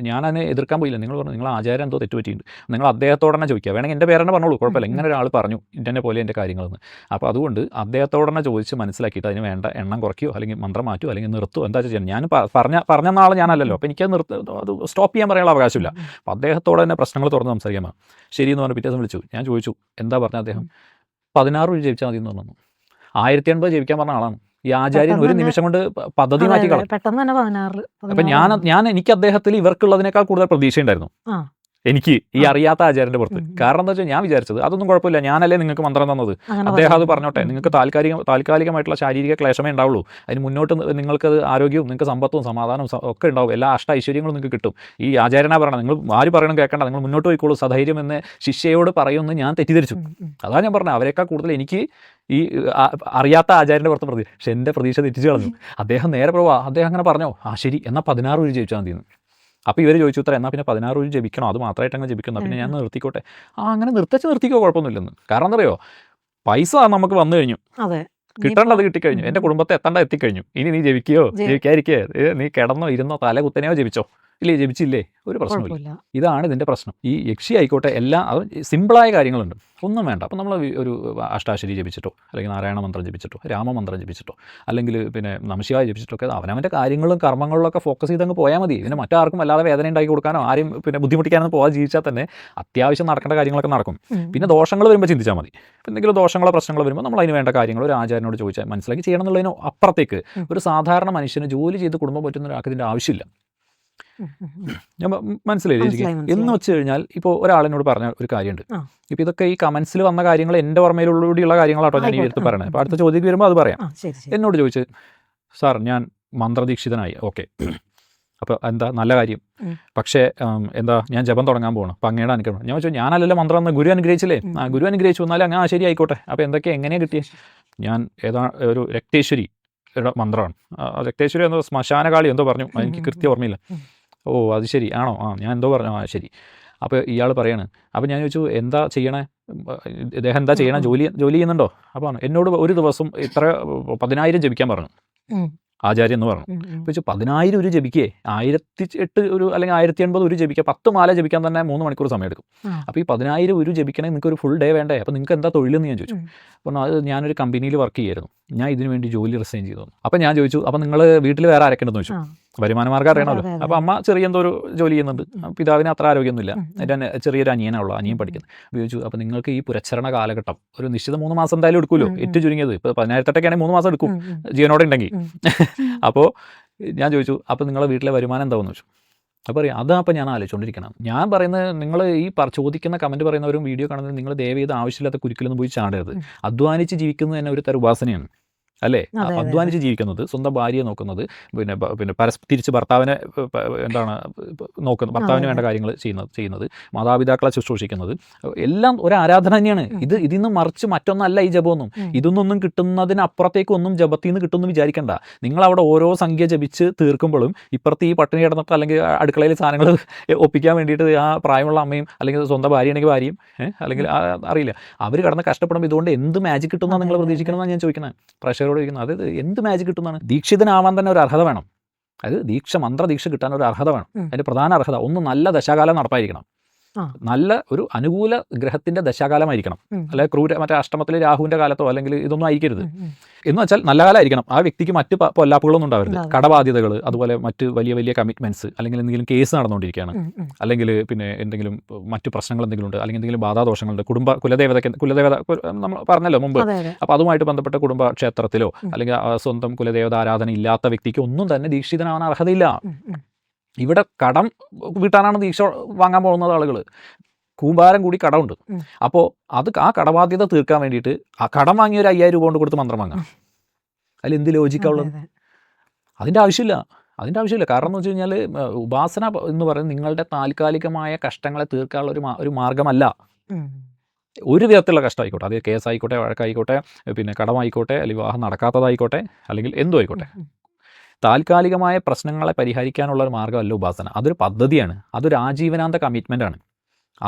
[SPEAKER 1] ഞാൻ അതിനെ എതിർക്കാൻ പോയില്ല. നിങ്ങൾ പറഞ്ഞു, നിങ്ങൾ ആചാരം എന്തോ തെറ്റുപറ്റിയിട്ടുണ്ട്, നിങ്ങൾ അദ്ദേഹത്തോട് തന്നെ ചോദിക്കുക, വേണമെങ്കിൽ എൻ്റെ പേരെന്നെ പറഞ്ഞോളൂ, കുഴപ്പമില്ല, ഇങ്ങനെ ഒരാൾ പറഞ്ഞു ഇന്നെ പോലെ എൻ്റെ കാര്യങ്ങളെന്ന്. അപ്പോൾ അതുകൊണ്ട് അദ്ദേഹത്തോട് തന്നെ ചോദിച്ച് മനസ്സിലാക്കിയിട്ട് അതിന് വേണ്ട എണ്ണം കുറയ്ക്കുകയോ അല്ലെങ്കിൽ മന്ത്രം മാറ്റുമോ അല്ലെങ്കിൽ നിർത്തുമോ എന്താ ചെയ്യണം. ഞാൻ പറഞ്ഞ നാളെ ഞാനല്ലല്ലോ, അപ്പോൾ എനിക്ക് അത് സ്റ്റോപ്പ് ചെയ്യാൻ പറയാനുള്ള അവകാശമില്ല. അപ്പോൾ അദ്ദേഹത്തോട് തന്നെ പ്രശ്നങ്ങൾ തുറന്ന് സംസാരിക്കാൻ. ശരിയെന്ന് പറഞ്ഞ് പിറ്റേ ദിവസം വിളിച്ചു. ഞാൻ ചോദിച്ചു, എന്താ പറഞ്ഞ അദ്ദേഹം? 16 രൂപ ജപിച്ചാൽ മതി എന്ന് പറഞ്ഞു. 1080 ജപിക്കാൻ പറഞ്ഞ ആളാണ്. ഈ ആചാര്യൻ ഒരു നിമിഷം കൊണ്ട് പദ്ധതി മാറ്റി കളഞ്ഞു. അപ്പം എനിക്ക് അദ്ദേഹത്തിൽ ഇവർക്കുള്ളതിനേക്കാൾ കൂടുതൽ പ്രതീക്ഷയുണ്ടായിരുന്നു എനിക്ക്, ഈ അറിയാത്ത ആചാര്യൻ്റെ പുറത്ത്. കാരണം എന്താ വെച്ചാൽ ഞാൻ വിചാരിച്ചത് അതൊന്നും കുഴപ്പമില്ല, ഞാനല്ലേ നിങ്ങൾക്ക് മന്ത്രം തന്നത്, അദ്ദേഹം അത് പറഞ്ഞോട്ടെ, നിങ്ങൾക്ക് താൽക്കാലികമായിട്ടുള്ള ശാരീരിക ക്ലേശമേ ഉണ്ടാവുള്ളൂ, അതിന് മുന്നോട്ട് നിങ്ങൾക്കത് ആരോഗ്യവും നിങ്ങൾക്ക് സമ്പത്തും സമാധാനവും ഒക്കെ ഉണ്ടാവും, എല്ലാ ഐശ്വര്യങ്ങളും നിങ്ങൾക്ക് കിട്ടും. ഈ ആചാര്യനാ പറയണം, നിങ്ങൾ ആര് പറയണം കേൾക്കേണ്ട, നിങ്ങൾ മുന്നോട്ട് പോയിക്കോളൂ സധൈര്യം എന്ന് ശിഷ്യയോട് പറയുമെന്ന് ഞാൻ തെറ്റിദ്ധരിച്ചു. അതാണ് ഞാൻ പറഞ്ഞത്, അവരെക്കാൾ കൂടുതൽ എനിക്ക് ഈ അറിയാത്ത ആചാര്യൻ്റെ പുറത്ത് പ്രതീക്ഷ. പക്ഷെ എൻ്റെ പ്രതീക്ഷ തെറ്റിച്ച് കളഞ്ഞു. അദ്ദേഹം നേരെ പോവാ, അദ്ദേഹം അങ്ങനെ പറഞ്ഞോ, ശരി എന്നാൽ 16 രൂപ ജപിച്ചാൽ മതിയെന്ന്. അപ്പോൾ ഇവർ ചോദിച്ചു, ഉത്തരം എന്നാൽ പിന്നെ 16 രൂപ ജപിക്കണോ, അത് മാത്രമായിട്ട് അങ്ങനെ ജപിക്കണം, പിന്നെ ഞാൻ നിർത്തിക്കോട്ടെ. അങ്ങനെ നിർത്തിക്കോ, കുഴപ്പമൊന്നുമില്ലെന്ന്. കാരണം എന്താ പറയുക, പൈസ നമുക്ക് വന്നു കഴിഞ്ഞു, കിട്ടേണ്ടത് കിട്ടിക്കഴിഞ്ഞു, എൻ്റെ കുടുംബത്തെ എത്തിക്കഴിഞ്ഞു. ഇനി നീ ജപിക്കുകയോ ജപിക്കാതിരിക്കേ, നീ കിടന്നോ ഇരുന്നോ തല കുത്തനെയോ ജപിച്ചോ, ഇല്ലേ ജപിച്ചില്ലേ, ഒരു പ്രശ്നമില്ല. ഇതാണ് ഇതിൻ്റെ പ്രശ്നം. ഈ യക്ഷി ആയിക്കോട്ടെ, എല്ലാം അത് സിമ്പിളായ കാര്യങ്ങളുണ്ട്, ഒന്നും വേണ്ട. അപ്പം നമ്മൾ ഒരു അഷ്ടാക്ഷരി ജപിച്ചിട്ടോ അല്ലെങ്കിൽ നാരായണ മന്ത്രം ജപിച്ചിട്ടോ രാമമന്ത്രം ജപിച്ചിട്ടോ അല്ലെങ്കിൽ പിന്നെ നമശിവായ ജപിച്ചിട്ടോ ഒക്കെ അവനവൻ്റെ കാര്യങ്ങളും കർമ്മങ്ങളിലൊക്കെ ഫോക്കസ് ചെയ്തങ്ങ് പോയാൽ മതി. ഇതിന് മറ്റാർക്കും അല്ലാതെ വേദന ഉണ്ടാക്കി കൊടുക്കാനോ ആരെയും പിന്നെ ബുദ്ധിമുട്ടിക്കാനൊന്നും പോകാതെ ജീവിച്ചാൽ തന്നെ അത്യാവശ്യം നടക്കേണ്ട കാര്യങ്ങളൊക്കെ നടക്കും. പിന്നെ ദോഷങ്ങൾ വരുമ്പോൾ ചിന്തിച്ചാൽ മതി. എന്തെങ്കിലും ദോഷങ്ങളോ പ്രശ്നങ്ങളോ വരുമ്പോൾ നമ്മൾ അതിന് വേണ്ട കാര്യങ്ങൾ ഒരു ആചാര്യനോട് ചോദിച്ചാൽ മനസ്സിലാക്കി ചെയ്യണം എന്നുള്ളതിന് അപ്പുറത്തേക്ക് ഒരു സാധാരണ മനുഷ്യന് ജോലി ചെയ്ത് കുടുംബം പറ്റുന്ന ഒരാൾക്ക് ഇതിൻ്റെ ആവശ്യമില്ല. ഞാൻ മനസ്സിലായില്ലേ എന്ന് വെച്ച് കഴിഞ്ഞാൽ, ഇപ്പോൾ ഒരാളിനോട് പറഞ്ഞ ഒരു കാര്യമുണ്ട്. ഇപ്പോൾ ഇതൊക്കെ ഈ കമൻസിൽ വന്ന കാര്യങ്ങൾ എൻ്റെ ഓർമ്മയിലൂടെയുള്ള കാര്യങ്ങളാട്ടോ ഞാൻ ഈ എടുത്ത് പറയണത്. അപ്പോൾ അടുത്ത ചോദ്യം വരുമ്പോൾ അത് പറയാം. എന്നോട് ചോദിച്ച്, സാർ ഞാൻ മന്ത്രദീക്ഷിതനായി, ഓക്കെ, അപ്പോൾ എന്താ നല്ല കാര്യം, പക്ഷേ എന്താ ഞാൻ ജപം തുടങ്ങാൻ പോകണം, അപ്പോൾ അങ്ങയുടെ അനുഗ്രഹം. ഞാൻ ചോദിച്ചു, ഞാനല്ലല്ലോ മന്ത്രം എന്ന് ഗുരു അനുഗ്രഹിച്ചില്ലേ, ഗുരു അനുഗ്രഹിച്ചു വന്നാലും അങ്ങനെ ശരി ആയിക്കോട്ടെ. അപ്പോൾ എങ്ങനെയാണ് കിട്ടിയത്? ഞാൻ ഒരു രക്തേശ്വരി മന്ത്രമാണ്, രക്തേശ്വരി എന്തോ ശ്മശാനകാളി എന്തോ പറഞ്ഞു, എനിക്ക് കൃത്യം ഓർമ്മയില്ല. ഓ അത് ശരി ആണോ, ഞാൻ എന്തോ പറഞ്ഞു, ശരി. അപ്പോൾ ഇയാൾ പറയാണ്. അപ്പോൾ ഞാൻ ചോദിച്ചു, എന്താ ചെയ്യണേ, ഇദ്ദേഹം എന്താ ചെയ്യണേ, ജോലി ചെയ്യുന്നുണ്ടോ? അപ്പോൾ എന്നോട് ഒരു ദിവസം ഇത്ര 10,000 ജപിക്കാൻ പറഞ്ഞു ആചാര്യൻ എന്ന് പറഞ്ഞു. അപ്പോൾ 10,000 ഒരു ജപിക്കേ 1008 ഒരു അല്ലെങ്കിൽ 1080 ഒരു ജപിക്കുക, 10 മാല ജപിക്കാൻ തന്നെ 3 മണിക്കൂർ സമയം എടുക്കും. അപ്പോൾ ഈ 10,000 ഒരു ജപിക്കണേ നിങ്ങൾക്ക് ഒരു ഫുൾ ഡേ വേണ്ടേ, അപ്പോൾ നിങ്ങൾക്ക് എന്താ തൊഴിലെന്ന് ഞാൻ ചോദിച്ചു. അപ്പോൾ അത് ഞാനൊരു കമ്പനിയിൽ വർക്ക് ചെയ്യായിരുന്നു, ഞാൻ ഇതിനു വേണ്ടി ജോലി റിസൈൻ ചെയ്തു. അപ്പോൾ ഞാൻ ചോദിച്ചു, അപ്പോൾ നിങ്ങൾ വീട്ടിൽ വേറെ ആരൊക്കെയുണ്ടെന്ന് ചോദിച്ചു. വരുമാനമാർഗ്ഗം അറിയണമല്ലോ. അപ്പോൾ അമ്മ ചെറിയ എന്തോ ഒരു ജോലി ചെയ്യുന്നുണ്ട്, പിതാവിന് അത്ര ആരോഗ്യമൊന്നുമില്ല, ചെറിയൊരു അനിയനാണല്ലോ, അനിയൻ പഠിക്കുന്നത്. ഉപയോഗിച്ചു. അപ്പോൾ നിങ്ങൾക്ക് ഈ പുരച്ചരണ കാലഘട്ടം ഒരു നിശ്ചിത 3 മാസം എന്തായാലും എടുക്കുമല്ലോ, ഏറ്റവും ചുരുങ്ങിയത്. ഇപ്പോൾ 18,000 3 മാസം എടുക്കും ജീവനോടെ ഉണ്ടെങ്കിൽ. അപ്പോൾ ഞാൻ ചോദിച്ചു, അപ്പോൾ നിങ്ങളുടെ വീട്ടിലെ വരുമാനം എന്താണെന്ന് ചോദിച്ചു. അപ്പോൾ പറയാം, അതാ അപ്പോൾ ഞാൻ ആലോചിച്ചുകൊണ്ടിരിക്കണം. ഞാൻ പറയുന്നത്, നിങ്ങൾ ഈ ചോദിക്കുന്ന കമൻറ്റ് പറയുന്നവരും വീഡിയോ കാണുന്നവരും നിങ്ങൾ ദയവ് ചെയ്ത് ആവശ്യമില്ലാത്ത കുരുക്കിലൊന്നും പോയി ചാടരുത്. അധ്വാനിച്ച് ജീവിക്കുന്നത് തന്നെ ഒരു തരം ഉപാസനയാണ്, അല്ലേ? അധ്വാനിച്ച് ജീവിക്കുന്നത്, സ്വന്തം ഭാര്യയെ നോക്കുന്നത്, പിന്നെ തിരിച്ച് ഭർത്താവിനെ നോക്കുന്നത്, ഭർത്താവിന് വേണ്ട കാര്യങ്ങൾ ചെയ്യുന്നത്, മാതാപിതാക്കളെ ശുശ്രൂഷിക്കുന്നത്, എല്ലാം ഒരു ആരാധന തന്നെയാണ്. ഇതിൽ നിന്ന് മറിച്ച് മറ്റൊന്നല്ല ഈ ജപമൊന്നും. ഇതൊന്നും കിട്ടുന്നതിനപ്പുറത്തേക്കൊന്നും ജപത്തിൽ നിന്ന് കിട്ടുമെന്ന് വിചാരിക്കണ്ട. നിങ്ങളവിടെ ഓരോ സംഖ്യ ജപിച്ച് തീർക്കുമ്പോഴും ഇപ്പുറത്ത് ഈ പട്ടിണി കിടന്നിട്ട് അല്ലെങ്കിൽ അടുക്കളയിൽ സാധനങ്ങൾ ഒപ്പിക്കാൻ വേണ്ടിയിട്ട് ആ പ്രായമുള്ള അമ്മയും അല്ലെങ്കിൽ സ്വന്തം ഭാര്യയാണെങ്കിൽ ഭാര്യയും അല്ലെങ്കിൽ അറിയില്ല, അവർ കിടന്ന് കഷ്ടപ്പെടുമ്പോൾ ഇതുകൊണ്ട് എന്ത് മാജിക് കിട്ടുമെന്നാണ് നിങ്ങൾ പ്രതീക്ഷിക്കണമെന്നാണ് ഞാൻ ചോദിക്കുന്നത്, പ്രഷറോട് ചോദിക്കുന്നത്. അത് എന്ത് മാജിക് കിട്ടുന്നതാണ്? ദീക്ഷിതനാവാൻ തന്നെ ഒരു അർഹത വേണം. അത് മന്ത്രദീക്ഷ കിട്ടാൻ ഒരു അർഹത വേണം. അതിൻ്റെ പ്രധാന അർഹത ഒന്ന് നല്ല ദശാകാലം നടപ്പായിരിക്കണം, നല്ല ഒരു അനുകൂല ഗ്രഹത്തിൻ്റെ ദശാകാലമായിരിക്കണം. അല്ലെങ്കിൽ മറ്റേ അഷ്ടമത്തിലെ രാഹുവിൻ്റെ കാലത്തോ അല്ലെങ്കിൽ ഇതൊന്നും ആയിരിക്കരുത്. എന്ന് വെച്ചാൽ നല്ല കാലമായിരിക്കണം. ആ വ്യക്തിക്ക് മറ്റ് പൊല്ലാപ്പുകളൊന്നും ഉണ്ടാവരുത്, കടബാധ്യതകൾ, അതുപോലെ മറ്റ് വലിയ വലിയ കമ്മിറ്റ്മെൻറ്റ്സ്, അല്ലെങ്കിൽ എന്തെങ്കിലും കേസ് നടന്നുകൊണ്ടിരിക്കുകയാണ്, അല്ലെങ്കിൽ പിന്നെ എന്തെങ്കിലും മറ്റു പ്രശ്നങ്ങൾ എന്തെങ്കിലും ഉണ്ട്, അല്ലെങ്കിൽ എന്തെങ്കിലും ബാധാദോഷങ്ങളുണ്ട്, കുലദേവത നമ്മൾ പറഞ്ഞല്ലോ മുമ്പ്. അപ്പോൾ അതുമായിട്ട് ബന്ധപ്പെട്ട കുടുംബ ക്ഷേത്രത്തിലോ അല്ലെങ്കിൽ സ്വന്തം കുലദേവത ആരാധന ഇല്ലാത്ത വ്യക്തിക്ക് ഒന്നും തന്നെ ദീക്ഷിതനാവാൻ അർഹതയില്ല. ഇവിടെ കടം വീട്ടാനാണ് ദീക്ഷ വാങ്ങാൻ പോകുന്നത് ആളുകൾ. കൂമ്പാരം കൂടി കടമുണ്ട്. അപ്പോൾ ആ കടബാധ്യത തീർക്കാൻ വേണ്ടിയിട്ട് ആ കടം വാങ്ങിയ ഒരു 5,000 രൂപ കൊണ്ട് കൊടുത്ത് മന്ത്രം വാങ്ങാം. അതിൽ എന്ത് ലോജിക്കാവുള്ളത്? അതിൻ്റെ ആവശ്യമില്ല. കാരണം എന്ന് വെച്ച് കഴിഞ്ഞാൽ ഉപാസന എന്ന് പറയുന്നത് നിങ്ങളുടെ താൽക്കാലികമായ കഷ്ടങ്ങളെ തീർക്കാനുള്ള ഒരു മാർഗമല്ല. ഒരു വിധത്തിലുള്ള കഷ്ടമായിക്കോട്ടെ, അത് കേസായിക്കോട്ടെ, വഴക്കായിക്കോട്ടെ, പിന്നെ കടമായിക്കോട്ടെ, അല്ലെങ്കിൽ വിവാഹം നടക്കാത്തതായിക്കോട്ടെ, അല്ലെങ്കിൽ എന്തോ ആയിക്കോട്ടെ, താൽക്കാലികമായ പ്രശ്നങ്ങളെ പരിഹരിക്കാനുള്ള ഒരു മാർഗ്ഗമല്ല ഉപാസന. അതൊരു പദ്ധതിയാണ്, അതൊരു ആജീവനാന്ത കമ്മിറ്റ്മെൻ്റാണ്,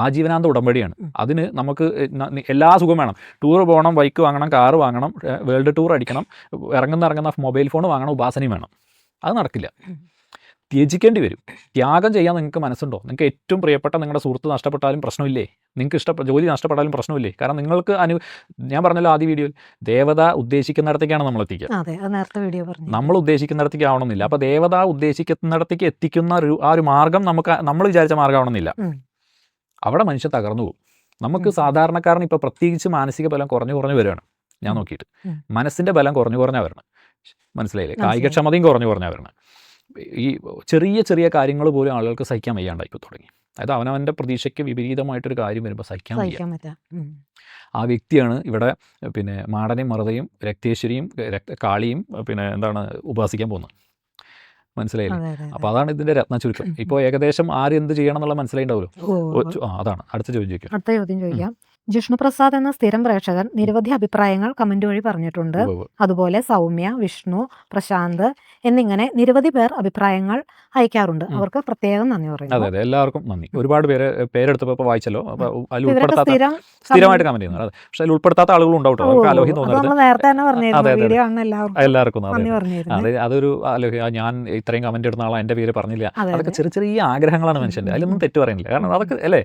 [SPEAKER 1] ആജീവനാന്ത ഉടമ്പടിയാണ്. അതിന് നമുക്ക് എല്ലാ സുഖം വേണം. ടൂർ പോകണം, ബൈക്ക് വാങ്ങണം, കാറ് വാങ്ങണം, വേൾഡ് ടൂർ അടിക്കണം, ഇറങ്ങുന്ന മൊബൈൽ ഫോൺ വാങ്ങണം, ഉപാസനയും വേണം. അത് നടക്കില്ല. ത്യജിക്കേണ്ടി വരും. ത്യാഗം ചെയ്യാൻ നിങ്ങൾക്ക് മനസ്സുണ്ടോ? നിങ്ങൾക്ക് ഏറ്റവും പ്രിയപ്പെട്ട നിങ്ങളുടെ സുഹൃത്ത് നഷ്ടപ്പെട്ടാലും പ്രശ്നമില്ലേ? നിങ്ങൾക്ക് ജോലി നഷ്ടപ്പെട്ടാലും പ്രശ്നമില്ലേ? കാരണം നിങ്ങൾക്ക് ഞാൻ പറഞ്ഞല്ലോ ആദ്യ വീഡിയോയിൽ, ദേവത ഉദ്ദേശിക്കുന്നിടത്തേക്കാണ് നമ്മൾ എത്തിക്കുക. നമ്മൾ ഉദ്ദേശിക്കുന്നിടത്തേക്ക് ആവണമെന്നില്ല. അപ്പോൾ ദേവത ഉദ്ദേശിക്കുന്നിടത്തേക്ക് എത്തിക്കുന്ന ആ ഒരു മാർഗം നമ്മൾ വിചാരിച്ച മാർഗ്ഗം ആവണമെന്നില്ല. അവിടെ മനുഷ്യൻ തകർന്നു പോകും. നമുക്ക് സാധാരണക്കാരന് ഇപ്പോൾ പ്രത്യേകിച്ച് മാനസിക ബലം കുറഞ്ഞു വരികയാണ്. ഞാൻ നോക്കിയിട്ട് മനസ്സിൻ്റെ ബലം കുറഞ്ഞു വരണം. മനസ്സിലായില്ലേ? കായികക്ഷമതയും കുറഞ്ഞു വരണം. ഈ ചെറിയ കാര്യങ്ങൾ പോലും ആളുകൾക്ക് സഹിക്കാൻ വയ്യാണ്ടായിപ്പോൾ തുടങ്ങി. അതായത് അവനവൻ്റെ പ്രതീക്ഷയ്ക്ക് വിപരീതമായിട്ടൊരു കാര്യം വരുമ്പോൾ സഹിക്കാൻ വയ്യ. ആ വ്യക്തിയാണ് ഇവിടെ പിന്നെ മാടനെയും മറുതയും രക്തേശ്വരിയും കാളിയും പിന്നെ ഉപാസിക്കാൻ പോകുന്നത്. മനസ്സിലായില്ലേ? അപ്പോൾ അതാണ് ഇതിൻ്റെ രത്ന ചുരുക്കം. ഇപ്പോൾ ഏകദേശം ആര് എന്ത് ചെയ്യണം എന്നുള്ള മനസ്സിലായിണ്ടാവുമല്ലോ. അതാണ് അടുത്ത ചോദ്യം ചോദിക്കാം.
[SPEAKER 2] ജിഷ്ണുപ്രസാദ് എന്ന സ്ഥിരം പ്രേക്ഷകൻ നിരവധി അഭിപ്രായങ്ങൾ കമന്റ് വഴി പറഞ്ഞിട്ടുണ്ട്. അതുപോലെ സൗമ്യ, വിഷ്ണു, പ്രശാന്ത് എന്നിങ്ങനെ നിരവധി പേർ അഭിപ്രായങ്ങൾ അയക്കാറുണ്ട്. അവർക്ക് പ്രത്യേകം നന്ദി പറയുന്നു.
[SPEAKER 1] അതെ, എല്ലാവർക്കും നന്ദി. ഒരുപാട് പേരെടുത്തപ്പോൾ വായിച്ചല്ലോ. സ്ഥിരമായിട്ട് കമന്റ് ചെയ്യുന്നത്. പക്ഷെ അതിൽ ഉൾപ്പെടുത്താത്ത ആളുകളും ഉണ്ടാവും.
[SPEAKER 2] നേരത്തെ തന്നെ
[SPEAKER 1] എല്ലാവർക്കും അതൊരു ഞാൻ ഇത്രയും കമന്റ് ഇടുന്ന ആളാണ്, എൻ്റെ പേര് പറഞ്ഞില്ല. അതൊക്കെ ചെറിയ ആഗ്രഹങ്ങളാണ് മനുഷ്യൻ്റെ. അതിലൊന്നും തെറ്റ് പറയുന്നില്ല. കാരണം അതൊക്കെ അല്ലേ,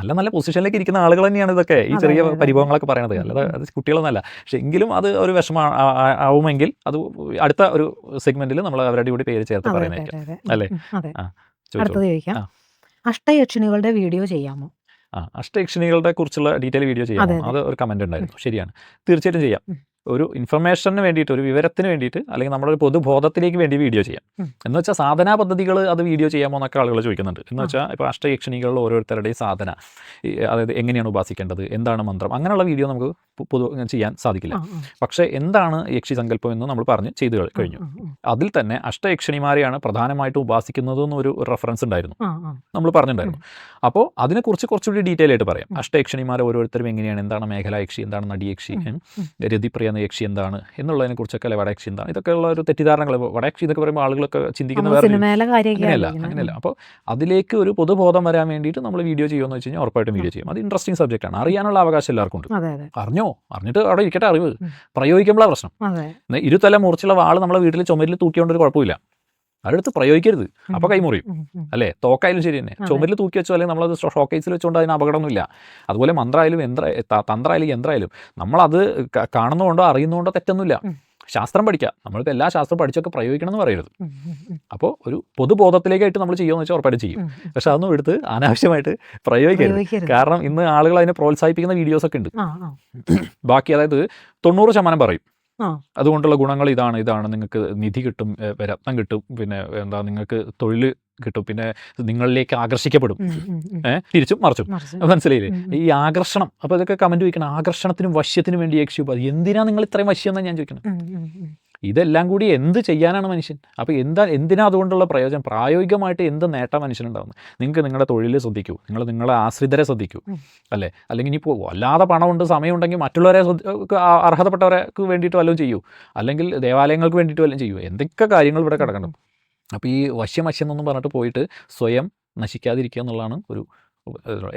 [SPEAKER 1] നല്ല പൊസിഷനിലേക്ക് ഇരിക്കുന്ന ആളുകൾ തന്നെയാണ് ഇതൊക്കെ ഈ ചെറിയ പരിഭവങ്ങളൊക്കെ പറയണത്. അല്ലാതെ അത് കുട്ടികളൊന്നല്ല. പക്ഷെ എങ്കിലും അത് ഒരു വിഷമം ആവുമെങ്കിൽ അത് അടുത്ത ഒരു സെഗ്മെന്റിൽ നമ്മൾ അവരുടെ കൂടി പേര് ചേർത്ത് പറയുന്നതായിരിക്കും അല്ലേ?
[SPEAKER 2] അഷ്ടയക്ഷിണികളുടെ വീഡിയോ ചെയ്യാമോ?
[SPEAKER 1] അഷ്ടയക്ഷിണികളുടെ കുറിച്ചുള്ള ഡീറ്റെയിൽ വീഡിയോ ചെയ്യാമോ? അത് ഒരു കമന്റ് ഉണ്ടായിരുന്നു. ശരിയാണ്, തീർച്ചയായിട്ടും ചെയ്യാം. ഒരു ഇൻഫർമേഷന് വേണ്ടിയിട്ട്, ഒരു വിവരത്തിന് വേണ്ടിയിട്ട്, അല്ലെങ്കിൽ നമ്മുടെ ഒരു പൊതുബോധത്തിലേക്ക് വേണ്ടി വീഡിയോ ചെയ്യാം. എന്ന് വെച്ചാൽ സാധനാ പദ്ധതികൾ അത് വീഡിയോ ചെയ്യാമോ എന്നൊക്കെ ആളുകൾ ചോദിക്കുന്നുണ്ട്. എന്ന് വെച്ചാൽ ഇപ്പോൾ അഷ്ടയക്ഷിണികളിൽ ഓരോരുത്തരുടെയും സാധന, അതായത് എങ്ങനെയാണ് ഉപാസിക്കേണ്ടത്, എന്താണ് മന്ത്രം, അങ്ങനെയുള്ള വീഡിയോ നമുക്ക് ചെയ്യാൻ സാധിക്കില്ല. പക്ഷേ എന്താണ് യക്ഷി സങ്കല്പം എന്ന് നമ്മൾ ചെയ്തു കഴിഞ്ഞു. അതിൽ തന്നെ അഷ്ടയക്ഷിണിമാരെയാണ് പ്രധാനമായിട്ടും ഉപാസിക്കുന്നത് എന്നൊരു റെഫറൻസ് ഉണ്ടായിരുന്നു, നമ്മൾ പറഞ്ഞിട്ടുണ്ടായിരുന്നു. അപ്പോൾ അതിനെക്കുറിച്ച് കുറച്ചുകൂടി ഡീറ്റെയിൽ ആയിട്ട് പറയാം. അഷ്ടയക്ഷിണിമാരെ ഓരോരുത്തരും എങ്ങനെയാണ്, എന്താണ് മേഖലായക്ഷി, എന്താണ് നടിയക്ഷി, രതിപ്രിയ യക്ഷി എന്താണ് എന്നുള്ളതിനെ കുറിച്ചൊക്കെ, അല്ലെ വടയക്ഷി എന്താണ്, ഇതൊക്കെയുള്ള ഒരു തെറ്റിദ്ധാരണകൾ. വടയക്ഷി എന്നൊക്കെ പറയുമ്പോൾ ആളുകളൊക്കെ ചിന്തിക്കുന്നത് അങ്ങനെയല്ല. അപ്പോൾ അതിലേക്ക് ഒരു പൊതുബോധം വരാൻ വേണ്ടിയിട്ട് നമ്മൾ വീഡിയോ ചെയ്യുമെന്ന് വെച്ച് കഴിഞ്ഞാൽ ഉറപ്പായിട്ടും വീഡിയോ ചെയ്യും. അത് ഇൻട്രസ്റ്റിംഗ് സബ്ജക്റ്റാണ്. അറിയാനുള്ള അവകാശം എല്ലാവർക്കും ഉണ്ട്. അറിഞ്ഞിട്ട് അവിടെ ഇരിക്കട്ടെ. അറിവ് പ്രയോഗിക്കുമ്പോഴാണ് പ്രശ്നം. ഇരുത്തല മൂർച്ചുള്ള വാള് നമ്മളെ വീട്ടിൽ ചുമരിൽ തൂക്കിയോണ്ടൊരു കുഴപ്പമില്ല. അതെടുത്ത് പ്രയോഗിക്കരുത്, അപ്പോൾ കൈമുറിയും. അല്ലേ? തോക്കായാലും ശരി തന്നെ, ചുമരിൽ തൂക്കി വെച്ചോ അല്ലെങ്കിൽ നമ്മളത് ഷോക്കേസിൽ വെച്ചുകൊണ്ട് അതിന് അപകടമൊന്നുമില്ല. അതുപോലെ മന്ത്രമായാലും തന്ത്രമായാലും യന്ത്രമായാലും നമ്മളത് കാണുന്നതുകൊണ്ടോ അറിയുന്നതുകൊണ്ടോ തെറ്റൊന്നുമില്ല. ശാസ്ത്രം പഠിക്കുക, നമ്മളിപ്പോൾ എല്ലാ ശാസ്ത്രം പഠിച്ചൊക്കെ പ്രയോഗിക്കണം എന്ന് പറയരുത്. അപ്പോൾ ഒരു പൊതുബോധത്തിലേക്കായിട്ട് നമ്മൾ ചെയ്യുമെന്ന് വെച്ചാൽ ഉറപ്പായിട്ട് ചെയ്യും. പക്ഷെ അതൊന്നും എടുത്ത് അനാവശ്യമായിട്ട് പ്രയോഗിക്കരുത്. കാരണം ഇന്ന് ആളുകൾ അതിനെ പ്രോത്സാഹിപ്പിക്കുന്ന വീഡിയോസൊക്കെ ഉണ്ട്. ബാക്കി അതായത് 90% പറയും അതുകൊണ്ടുള്ള ഗുണങ്ങൾ ഇതാണ്, നിങ്ങൾക്ക് നിധി കിട്ടും, രത്നം കിട്ടും, പിന്നെ എന്താ നിങ്ങൾക്ക് തൊഴിൽ കിട്ടും, പിന്നെ നിങ്ങളിലേക്ക് ആകർഷിക്കപ്പെടും, തിരിച്ചും മറിച്ചും. മനസ്സിലായില്ലേ ഈ ആകർഷണം? അപ്പോൾ ഇതൊക്കെ കമന്റ് ചോദിക്കണം, ആകർഷണത്തിനും വശ്യത്തിനും വേണ്ടി യക്ഷിയുപാധി. എന്തിനാ നിങ്ങൾ ഇത്രയും വശ്യം എന്നാണ് ഞാൻ ചോദിക്കണം. ഇതെല്ലാം കൂടി എന്ത് ചെയ്യാനാണ് മനുഷ്യൻ? അപ്പോൾ എന്തിനാ അതുകൊണ്ടുള്ള പ്രയോജനം? പ്രായോഗികമായിട്ട് എന്ത് നേട്ടം മനുഷ്യനുണ്ടാകുന്നത്? നിങ്ങൾക്ക് നിങ്ങളുടെ തൊഴിൽ ശ്രദ്ധിക്കൂ, നിങ്ങളെ ആശ്രിതരെ ശ്രദ്ധിക്കൂ, അല്ലേ? അല്ലെങ്കിൽ ഇനിയിപ്പോൾ വല്ലാതെ പണമുണ്ട്, സമയമുണ്ടെങ്കിൽ മറ്റുള്ളവരെ അർഹതപ്പെട്ടവർക്ക് വേണ്ടിയിട്ട് വല്ലതും ചെയ്യൂ, അല്ലെങ്കിൽ ദേവാലയങ്ങൾക്ക് വേണ്ടിയിട്ട് വല്ലതും ചെയ്യൂ. എന്തൊക്കെ കാര്യങ്ങൾ ഇവിടെ കിടക്കണം. അപ്പോൾ ഈ വശ്യം എന്നൊന്നും പറഞ്ഞിട്ട് പോയിട്ട് സ്വയം നശിക്കാതിരിക്കുക എന്നുള്ളതാണ് ഒരു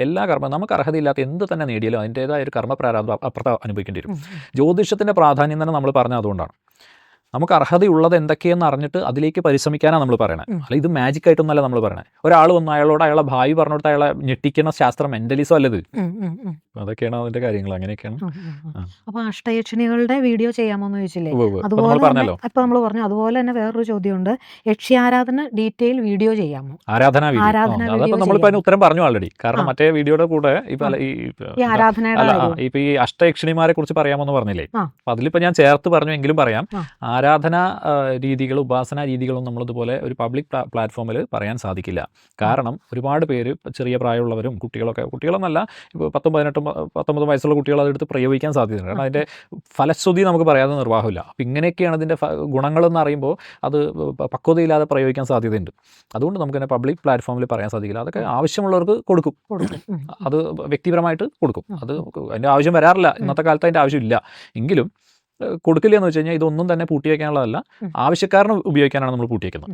[SPEAKER 1] എല്ലാ കർമ്മം. നമുക്ക് അർഹതയില്ലാത്ത എന്ത് തന്നെ നേടിയാലും അതിൻ്റേതായ ഒരു കർമ്മപ്രാരാബ്ദം അപ്പുറത്ത് അനുഭവിക്കേണ്ടി വരും. ജ്യോതിഷത്തിൻ്റെ പ്രാധാന്യം തന്നെ നമ്മൾ പറഞ്ഞത് അതുകൊണ്ടാണ്. നമുക്ക് അർഹതയുള്ളത് എന്തൊക്കെയെന്ന് അറിഞ്ഞിട്ട് അതിലേക്ക് പരിശ്രമിക്കാനാണ് നമ്മൾ പറയണത്. അല്ല ഇത് മാജിക് ആയിട്ടൊന്നല്ല നമ്മൾ പറയണത്. ഒരാൾ വന്ന് അയാളോട് അയാളെ ഭാവി പറഞ്ഞു കൊടുത്ത് അയാളെ ഞെട്ടിക്കുന്ന ശാസ്ത്രം മെന്റലിസം അല്ലത്. അതൊക്കെയാണ് അതിന്റെ കാര്യങ്ങൾ. അങ്ങനെയൊക്കെയാണ്.
[SPEAKER 2] അപ്പൊ അഷ്ടയക്ഷിണികളുടെ വീഡിയോ ചെയ്യാമോന്ന് ചോദിച്ചില്ലേ? അതുപോലെ
[SPEAKER 1] പറഞ്ഞല്ലോ,
[SPEAKER 2] ഇപ്പൊ നമ്മൾ പറഞ്ഞു. അതുപോലെ തന്നെ വേറൊരു ചോദ്യമുണ്ട്, യക്ഷി ആരാധന ഡീറ്റെയിൽ വീഡിയോ ചെയ്യാമോ?
[SPEAKER 1] ആരാധന വീഡിയോ നമ്മളിപ്പോ അതിന് ഉത്തരം പറഞ്ഞു ആൾറെഡി. കാരണം മറ്റേ വീഡിയോയുടെ കൂടെ ഇപ്പൊ ഇപ്പൊ ഈ അഷ്ടയക്ഷിണിമാരെ കുറിച്ച് പറയാമെന്ന് പറഞ്ഞില്ലേ? അപ്പൊ അതിലിപ്പോ ഞാൻ ചേർത്ത് പറഞ്ഞു എങ്കിലും പറയാം. ആരാധന രീതികൾ, ഉപാസന രീതികളൊന്നും നമ്മളിതുപോലെ ഒരു പബ്ലിക് പ്ലാറ്റ്ഫോമിൽ പറയാൻ സാധിക്കില്ല. കാരണം ഒരുപാട് പേര് ചെറിയ പ്രായമുള്ളവരും കുട്ടികളെന്നല്ല, ഇപ്പോൾ 19 വയസ്സുള്ള കുട്ടികൾ അതെടുത്ത് പ്രയോഗിക്കാൻ സാധ്യതയുണ്ട്. കാരണം അതിൻ്റെ ഫലശ്രുതി നമുക്ക് പറയാതെ നിർവാഹമില്ല. അപ്പം ഇങ്ങനെയൊക്കെയാണ് അതിൻ്റെ ഗുണങ്ങളെന്ന് അറിയുമ്പോൾ അത് പക്വതയില്ലാതെ പ്രയോഗിക്കാൻ സാധ്യതയുണ്ട്. അതുകൊണ്ട് നമുക്കതിനെ പബ്ലിക് പ്ലാറ്റ്ഫോമിൽ പറയാൻ സാധിക്കില്ല. അതൊക്കെ ആവശ്യമുള്ളവർക്ക് കൊടുക്കും, അത് വ്യക്തിപരമായിട്ട് കൊടുക്കും. അത് അതിൻ്റെ ആവശ്യം വരാറില്ല, ഇന്നത്തെ കാലത്ത് അതിൻ്റെ ആവശ്യമില്ല. എങ്കിലും കൊടുക്കില്ല എന്ന് വെച്ച് കഴിഞ്ഞാൽ ഇതൊന്നും തന്നെ പൂട്ടി വയ്ക്കാനുള്ളതല്ല, ആവശ്യക്കാരന് ഉപയോഗിക്കാനാണ് നമ്മൾ പൂട്ടി വയ്ക്കുന്നത്.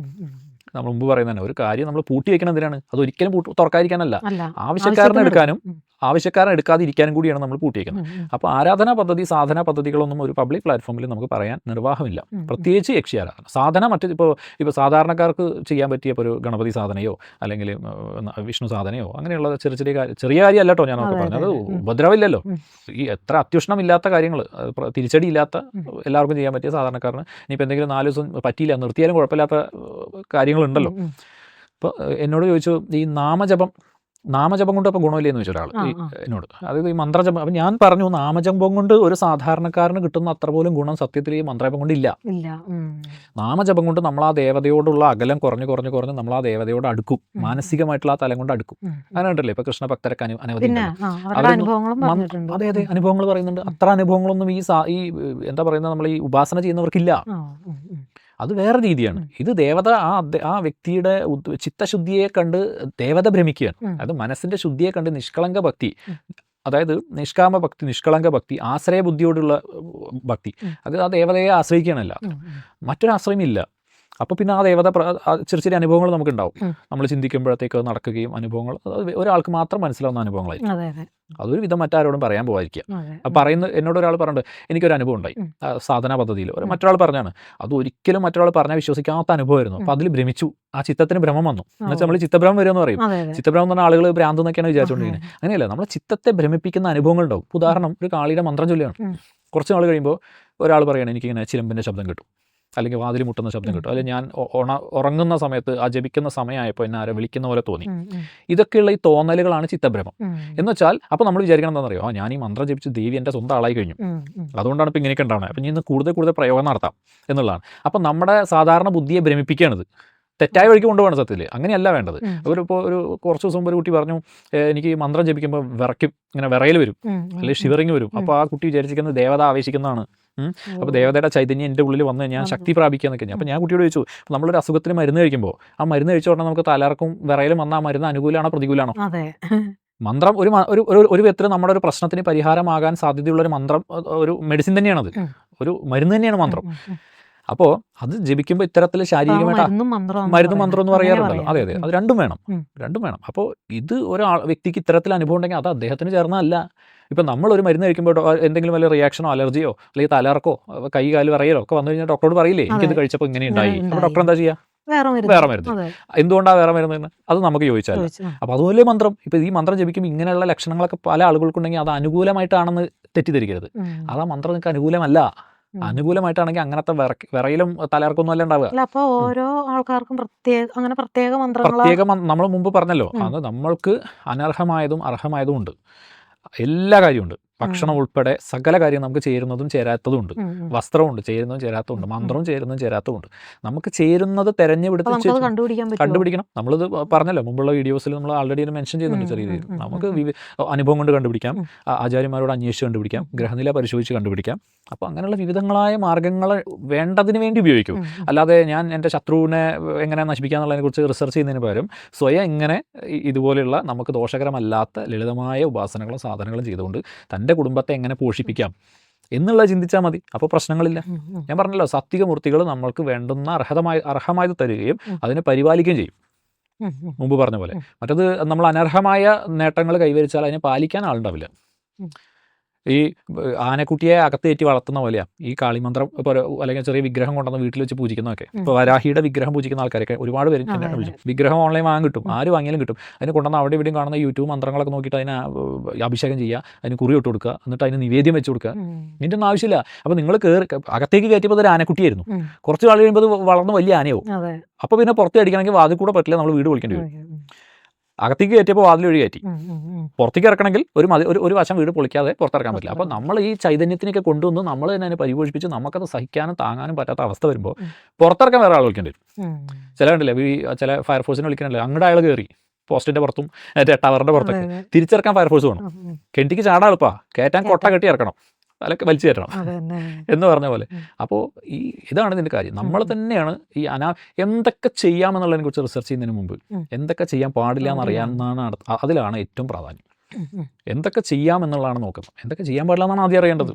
[SPEAKER 1] നമ്മൾ മുമ്പ് പറയുന്നത് തന്നെ, ഒരു കാര്യം നമ്മൾ പൂട്ടി വയ്ക്കണം എന്തിനാണ്? അതൊരിക്കലും തുറക്കാതിരിക്കാനല്ല, ആവശ്യക്കാരനെ എടുക്കാനും ആവശ്യക്കാരൻ എടുക്കാതിരിക്കാനും കൂടിയാണ് നമ്മൾ പൂട്ടിയേക്കുന്നത്. അപ്പോൾ ആരാധനാ പദ്ധതി, സാധനാ പദ്ധതികളൊന്നും ഒരു പബ്ലിക് പ്ലാറ്റ്ഫോമിൽ നമുക്ക് പറയാൻ നിർവാഹമില്ല. പ്രത്യേകിച്ച് യക്ഷി ആരാധന. സാധന ഇപ്പോൾ സാധാരണക്കാർക്ക് ചെയ്യാൻ പറ്റിയ ഇപ്പോൾ ഒരു ഗണപതി സാധനയോ അല്ലെങ്കിൽ വിഷ്ണു സാധനയോ അങ്ങനെയുള്ള ചെറിയ കാര്യമല്ല കേട്ടോ ഞാനൊക്കെ പറഞ്ഞത്. ഉപദ്രവമില്ലല്ലോ. ഈ എത്ര അത്യുഷ്ണമില്ലാത്ത കാര്യങ്ങൾ, തിരിച്ചടിയില്ലാത്ത എല്ലാവർക്കും ചെയ്യാൻ പറ്റിയ സാധാരണക്കാരന് ഇനിയിപ്പോൾ എന്തെങ്കിലും 4 ദിവസം പറ്റിയില്ല, നിർത്തിയാലും കുഴപ്പമില്ലാത്ത കാര്യങ്ങളുണ്ടല്ലോ. ഇപ്പോൾ എന്നോട് ചോദിച്ചു, ഈ നാമജപം കൊണ്ട് അപ്പോൾ ഗുണമില്ലേ എന്ന് ചോദിച്ചു ഒരാൾ എന്നോട്. അതായത് ഈ മന്ത്രജപം. അപ്പം ഞാൻ പറഞ്ഞു, നാമജപം കൊണ്ട് ഒരു സാധാരണക്കാരന് കിട്ടുന്ന അത്ര പോലും ഗുണം സത്യത്തിൽ ഈ മന്ത്രജപം കൊണ്ട് ഇല്ല. നാമജപം കൊണ്ട് നമ്മൾ ആ ദേവതയോടുള്ള അകലം കുറഞ്ഞ് നമ്മൾ ആ ദേവതയോട് അടുക്കും, മാനസികമായിട്ടുള്ള ആ തലം കൊണ്ട് അടുക്കും. അങ്ങനെ ഉണ്ടല്ലേ ഇപ്പോൾ കൃഷ്ണ ഭക്തരൊക്കെ അനവധി അതെ അനുഭവങ്ങൾ പറയുന്നുണ്ട്. അത്ര അനുഭവങ്ങളൊന്നും ഈ എന്താ പറയുന്നത്, നമ്മൾ ഈ ഉപാസന ചെയ്യുന്നവർക്കില്ല. അത് വേറെ രീതിയാണ്. ഇത് ദേവത ആ വ്യക്തിയുടെ ചിത്തശുദ്ധിയെ കണ്ട് ദേവത ഭ്രമിക്കുകയാണ്. അത് മനസ്സിന്റെ ശുദ്ധിയെ കണ്ട് നിഷ്കളങ്ക ഭക്തി, അതായത് നിഷ്കാമ ഭക്തി, നിഷ്കളങ്ക ഭക്തി, ആശ്രയ ബുദ്ധിയോടുള്ള ഭക്തി, അത് ആ ദേവതയെ ആശ്രയിക്കുകയാണല്ല, മറ്റൊരു ആശ്രയമില്ല. അപ്പോൾ പിന്നെ ആ ദേവത ചെറിയ അനുഭവങ്ങൾ നമുക്കുണ്ടാവും. നമ്മൾ ചിന്തിക്കുമ്പോഴത്തേക്ക് അത് നടക്കുകയും അനുഭവങ്ങൾ ഒരാൾക്ക് മാത്രം മനസ്സിലാവുന്ന അനുഭവങ്ങളായിരിക്കും. അതൊരു വിധം മറ്റാരോടും പറയാൻ പോകാതിരിക്കുക. അപ്പം എന്നോട് ഒരാൾ പറഞ്ഞിട്ട് എനിക്കൊരു അനുഭവം ഉണ്ടായി സാധനാ പദ്ധതിയിൽ. മറ്റൊരാൾ പറഞ്ഞാണ് അത് ഒരിക്കലും മറ്റൊരാൾ പറഞ്ഞാൽ വിശ്വസിക്കാത്ത അനുഭവമായിരുന്നു. അപ്പോൾ അതിൽ ഭ്രമിച്ചു, ആ ചിത്തത്തിന് ഭ്രമം വന്നു. എന്നുവെച്ചാൽ നമ്മൾ ചിത്തഭ്രമം വരുമെന്ന് പറയും. ചിത്തഭ്രമം എന്ന് പറഞ്ഞാൽ ആളുകൾ ഭ്രാന്ത് എന്നൊക്കെയാണ് വിചാരിച്ചുകൊണ്ടിരിക്കുന്നത്. അങ്ങനെയല്ല, നമ്മൾ ചിത്തത്തെ ഭ്രമിപ്പിക്കുന്ന അനുഭവങ്ങൾ ഉണ്ടാവും. ഉദാഹരണം, ഒരു കാളിയുടെ മന്ത്രം ചൊല്ലുകയാണ്. കുറച്ച് നാൾ കഴിയുമ്പോൾ ഒരാൾ പറയുകയാണ് എനിക്കിങ്ങനെ ചിലമ്പിൻ്റെ ശബ്ദം കിട്ടും, അല്ലെങ്കിൽ വാതിൽ മുട്ടുന്ന ശബ്ദം കിട്ടും, അല്ലെങ്കിൽ ഞാൻ ഉറങ്ങുന്ന സമയത്ത് ആ ജപിക്കുന്ന സമയമായപ്പോൾ എന്നെ ആരെ വിളിക്കുന്ന പോലെ തോന്നി. ഇതൊക്കെയുള്ള ഈ തോന്നലുകളാണ് ചിത്തഭ്രമം. എന്ന് വെച്ചാൽ അപ്പോൾ നമ്മൾ വിചാരിക്കണം എന്താണെന്നറിയോ, ഞാൻ ഈ മന്ത്രം ജപിച്ച് ദേവി എൻ്റെ സ്വന്തം ആളായി കഴിഞ്ഞു, അതുകൊണ്ടാണ് ഇപ്പോൾ ഇങ്ങനെയൊക്കെ ഉണ്ടാവുന്നത്, അപ്പം ഇന്ന് കൂടുതൽ പ്രയോഗം നടത്താം എന്നുള്ളതാണ്. അപ്പം നമ്മുടെ സാധാരണ ബുദ്ധിയെ ഭ്രമിപ്പിക്കുകയാണത്, തെറ്റായ വഴിക്ക് കൊണ്ടുപോകണം. സത്യത്തിൽ അങ്ങനെയല്ല വേണ്ടത്. ഇപ്പോൾ ഒരു കുറച്ച് ദിവസം മുമ്പ് ഒരു കുട്ടി പറഞ്ഞു, എനിക്ക് മന്ത്രം ജപിക്കുമ്പോൾ വിറയ്ക്കും, ഇങ്ങനെ വിറയൽ വരും, അല്ലെങ്കിൽ ഷിവറിങ് വരും. അപ്പോൾ ആ കുട്ടി വിചാരിച്ചിരിക്കുന്നത് ദേവത ആവേശിക്കുന്നതാണ്. അപ്പോൾ ദേവതയുടെ ചൈതന്യം എൻ്റെ ഉള്ളിൽ വന്ന് ഞാൻ ശക്തി പ്രാപിക്കുക എന്നൊക്കെ. അപ്പോൾ ഞാൻ കുട്ടിയോട് ചോദിച്ചു, നമ്മളൊരു അസുഖത്തിന് മരുന്ന് കഴിക്കുമ്പോൾ ആ മരുന്ന് കഴിച്ച ഉടനെ നമുക്ക് തലകറക്കും വിറയലും വന്നാൽ ആ മരുന്ന് അനുകൂലമാണോ പ്രതികൂലമാണോ? മന്ത്രം ഒരു വിധത്തിൽ നമ്മുടെ ഒരു പ്രശ്നത്തിന് പരിഹാരമാകാൻ സാധ്യതയുള്ള ഒരു മന്ത്രം, ഒരു മെഡിസിൻ തന്നെയാണത്, ഒരു മരുന്ന് തന്നെയാണ് മന്ത്രം. അപ്പോൾ അത് ജപിക്കുമ്പോൾ ഇത്തരത്തിൽ ശാരീരികമായിട്ട് മരുന്നും മന്ത്രം എന്ന് പറയാറുണ്ടല്ലോ. അതെ, അത് രണ്ടും വേണം. അപ്പോൾ ഇത് വ്യക്തിക്ക് ഇത്തരത്തിൽ അനുഭവം ഉണ്ടെങ്കിൽ അത് അദ്ദേഹത്തിന് ചേർന്നതല്ല. ഇപ്പം നമ്മളൊരു മരുന്ന് കഴിക്കുമ്പോൾ എന്തെങ്കിലും വല്ല റിയാക്ഷനോ അലർജിയോ അല്ലെങ്കിൽ തലകറക്കോ കൈ കാല് വിറയലോ ഒക്കെ വന്നു കഴിഞ്ഞാൽ ഡോക്ടറോട് പറയില്ലേ എനിക്കിത് കഴിച്ചപ്പോൾ ഇങ്ങനെ ഉണ്ടായി. അപ്പോൾ ഡോക്ടർ എന്താ ചെയ്യുക? വേറെ മരുന്ന്. എന്തുകൊണ്ടാണ് വേറെ മരുന്ന്? അത് നമുക്ക് ചോദിച്ചാൽ. അപ്പോൾ അതുപോലെ മന്ത്രം, ഇപ്പോൾ ഈ മന്ത്രം ജപിക്കുമ്പോൾ ഇങ്ങനെയുള്ള ലക്ഷണങ്ങളൊക്കെ പല ആളുകൾക്കുണ്ടെങ്കിൽ അത് അനുകൂലമായിട്ടാണെന്ന് തെറ്റിദ്ധരിക്കരുത്. അത് ആ മന്ത്രം നിങ്ങൾക്ക് അനുകൂലമല്ല. അനുകൂലമായിട്ടാണെങ്കിൽ അങ്ങനത്തെ വിറയിലും തലയിറക്കൊന്നും അല്ല ഉണ്ടാവുക.
[SPEAKER 2] അല്ല, അപ്പൊ ഓരോ ആൾക്കാർക്കും പ്രത്യേക മന്ത്രങ്ങൾ.
[SPEAKER 1] നമ്മൾ മുമ്പ് പറഞ്ഞല്ലോ, അത് നമ്മൾക്ക് അനർഹമായതും അർഹമായതും ഉണ്ട്, എല്ലാ കാര്യമുണ്ട്. ഭക്ഷണം ഉൾപ്പെടെ സകല കാര്യം നമുക്ക് ചേരുന്നതും ചേരാത്തതും ഉണ്ട്, വസ്ത്രമുണ്ട് ചേരുന്നതും ചേരാത്തതുണ്ട്, മന്ത്രവും ചേരുന്നതും ചേരാത്തതും ഉണ്ട്. നമുക്ക് ചേരുന്നത് തെരഞ്ഞെടുത്ത് കണ്ടുപിടിക്കണം. നമ്മളിത് പറഞ്ഞല്ലോ മുമ്പുള്ള വീഡിയോസിൽ നമ്മൾ ആൾറെഡി മെൻഷൻ ചെയ്യുന്നുണ്ട് ചെറിയ രീതിയിൽ. നമുക്ക് അനുഭവം കൊണ്ട് കണ്ടുപിടിക്കാം, ആചാര്യന്മാരോട് അന്വേഷിച്ച് കണ്ടുപിടിക്കാം, ഗ്രഹനില പരിശോധിച്ച് കണ്ടുപിടിക്കാം. അപ്പോൾ അങ്ങനെയുള്ള വിവിധങ്ങളായ മാർഗ്ഗങ്ങൾ വേണ്ടതിന് വേണ്ടി ഉപയോഗിക്കും. അല്ലാതെ ഞാൻ എൻ്റെ ശത്രുവിനെ എങ്ങനെ നശിപ്പിക്കാന്നുള്ളതിനെ കുറിച്ച് റിസർച്ച് ചെയ്യുന്നതിന് പകരം സ്വയം ഇങ്ങനെ ഇതുപോലെയുള്ള നമുക്ക് ദോഷകരമല്ലാത്ത ലളിതമായ ഉപാസനകളും സാധനങ്ങളും ചെയ്തുകൊണ്ട് തൻ്റെ കുടുംബത്തെ എങ്ങനെ പോഷിപ്പിക്കാം എന്നുള്ളത് ചിന്തിച്ചാൽ മതി. അപ്പോൾ പ്രശ്നങ്ങളില്ല. ഞാൻ പറഞ്ഞല്ലോ, സാത്വിക മൂർത്തികൾ നമ്മൾക്ക് വേണ്ടുന്ന അർഹമായത് തരികയും അതിനെ പരിപാലിക്കുകയും ചെയ്യും, മുമ്പ് പറഞ്ഞ പോലെ. മറ്റത് നമ്മൾ അനർഹമായ നേട്ടങ്ങൾ കൈവരിച്ചാൽ അതിനെ പാലിക്കാൻ ആളുണ്ടാവില്ല. ഈ ആനക്കുട്ടിയെ അകത്തേറ്റി വളർത്തുന്ന പോലെയാണ് ഈ കാളിമന്ത്രം ഇപ്പോൾ അല്ലെങ്കിൽ ചെറിയ വിഗ്രഹം കൊണ്ടുവന്ന് വീട്ടിൽ വെച്ച് പൂജിക്കുന്നതൊക്കെ. ഇപ്പോൾ വരാഹിയുടെ വിഗ്രഹം പൂജിക്കുന്ന ആൾക്കാരൊക്കെ ഒരുപാട് പേര് എന്നെ വിളിച്ചു. വിഗ്രഹം ഓൺലൈൻ വാങ്ങാൻ കിട്ടും, ആര് വാങ്ങിയാലും കിട്ടും. അതിന് കൊണ്ടുവന്ന് അവിടെ ഇവിടെയും കാണുന്ന യൂട്യൂബ് മന്ത്രങ്ങളൊക്കെ നോക്കിയിട്ട് അതിനെ അഭിഷേകം ചെയ്യുക, അതിന് കുറി ഇട്ട് കൊടുക്കുക, എന്നിട്ട് അതിന് നിവേദ്യം വെച്ച് കൊടുക്കുക. ഇതിൻ്റെ ഒന്നും ആവശ്യമില്ല. അപ്പോൾ നിങ്ങൾ അകത്തേക്ക് കയറ്റിയപ്പോൾ ഒരു ആനക്കുട്ടിയായിരുന്നു, കുറച്ച് നാൾ കഴിയുമ്പോൾ അത് വളർന്ന് വലിയ ആനയാവും. അപ്പോൾ പിന്നെ പുറത്ത് അടിക്കണമെങ്കിൽ വാതിൽ കൂടെ പറ്റില്ല, നമ്മൾ വീട് വിളിക്കേണ്ടി വരും. അകത്തേക്ക് കയറ്റിയപ്പോൾ വാതിൽ വഴി കയറ്റി, പുറത്തേക്ക് ഇറക്കണമെങ്കിൽ ഒരു വശം വീട് പൊളിക്കാതെ പുറത്തിറക്കാൻ പറ്റില്ല. അപ്പോൾ നമ്മൾ ഈ ചൈതന്യത്തിനൊക്കെ കൊണ്ടുവന്ന് നമ്മൾ തന്നെ അതിനെ പരിപോഷിപ്പിച്ച് നമുക്കത് സഹിക്കാനും താങ്ങാനും പറ്റാത്ത അവസ്ഥ വരുമ്പോൾ പുറത്തിറക്കാൻ വേറെ ആൾ വിളിക്കേണ്ടി വരും. ചില കണ്ടില്ലേ, ചില ഫയർഫോഴ്സിനെ വിളിക്കണല്ലേ, അങ്ങോട്ട് അയാൾ കയറി പോസ്റ്റിൻ്റെ പുറത്തും ടവറിൻ്റെ പുറത്തൊക്കെ തിരിച്ചിറക്കാൻ ഫയർഫോഴ്സ് വേണം. കിണറ്റിക്ക് ചാടാൻ എളുപ്പമാണ്, കയറ്റാൻ കൊട്ട കെട്ടി ഇറക്കണം, അതൊക്കെ വലിച്ചു കയറ്റണം എന്ന് പറഞ്ഞ പോലെ. അപ്പോൾ ഇതാണ് ഇതിൻ്റെ കാര്യം. നമ്മൾ തന്നെയാണ് ഈ എന്തൊക്കെ ചെയ്യാമെന്നുള്ളതിനെ കുറിച്ച് റിസർച്ച് ചെയ്യുന്നതിന് മുമ്പ് എന്തൊക്കെ ചെയ്യാൻ പാടില്ല എന്നറിയാമെന്നാണ് അതിലാണ് ഏറ്റവും പ്രാധാന്യം. എന്തൊക്കെ ചെയ്യാമെന്നുള്ളതാണ് നോക്കുന്നത്, എന്തൊക്കെ ചെയ്യാൻ പാടില്ല എന്നാണ് ആദ്യം അറിയേണ്ടത്.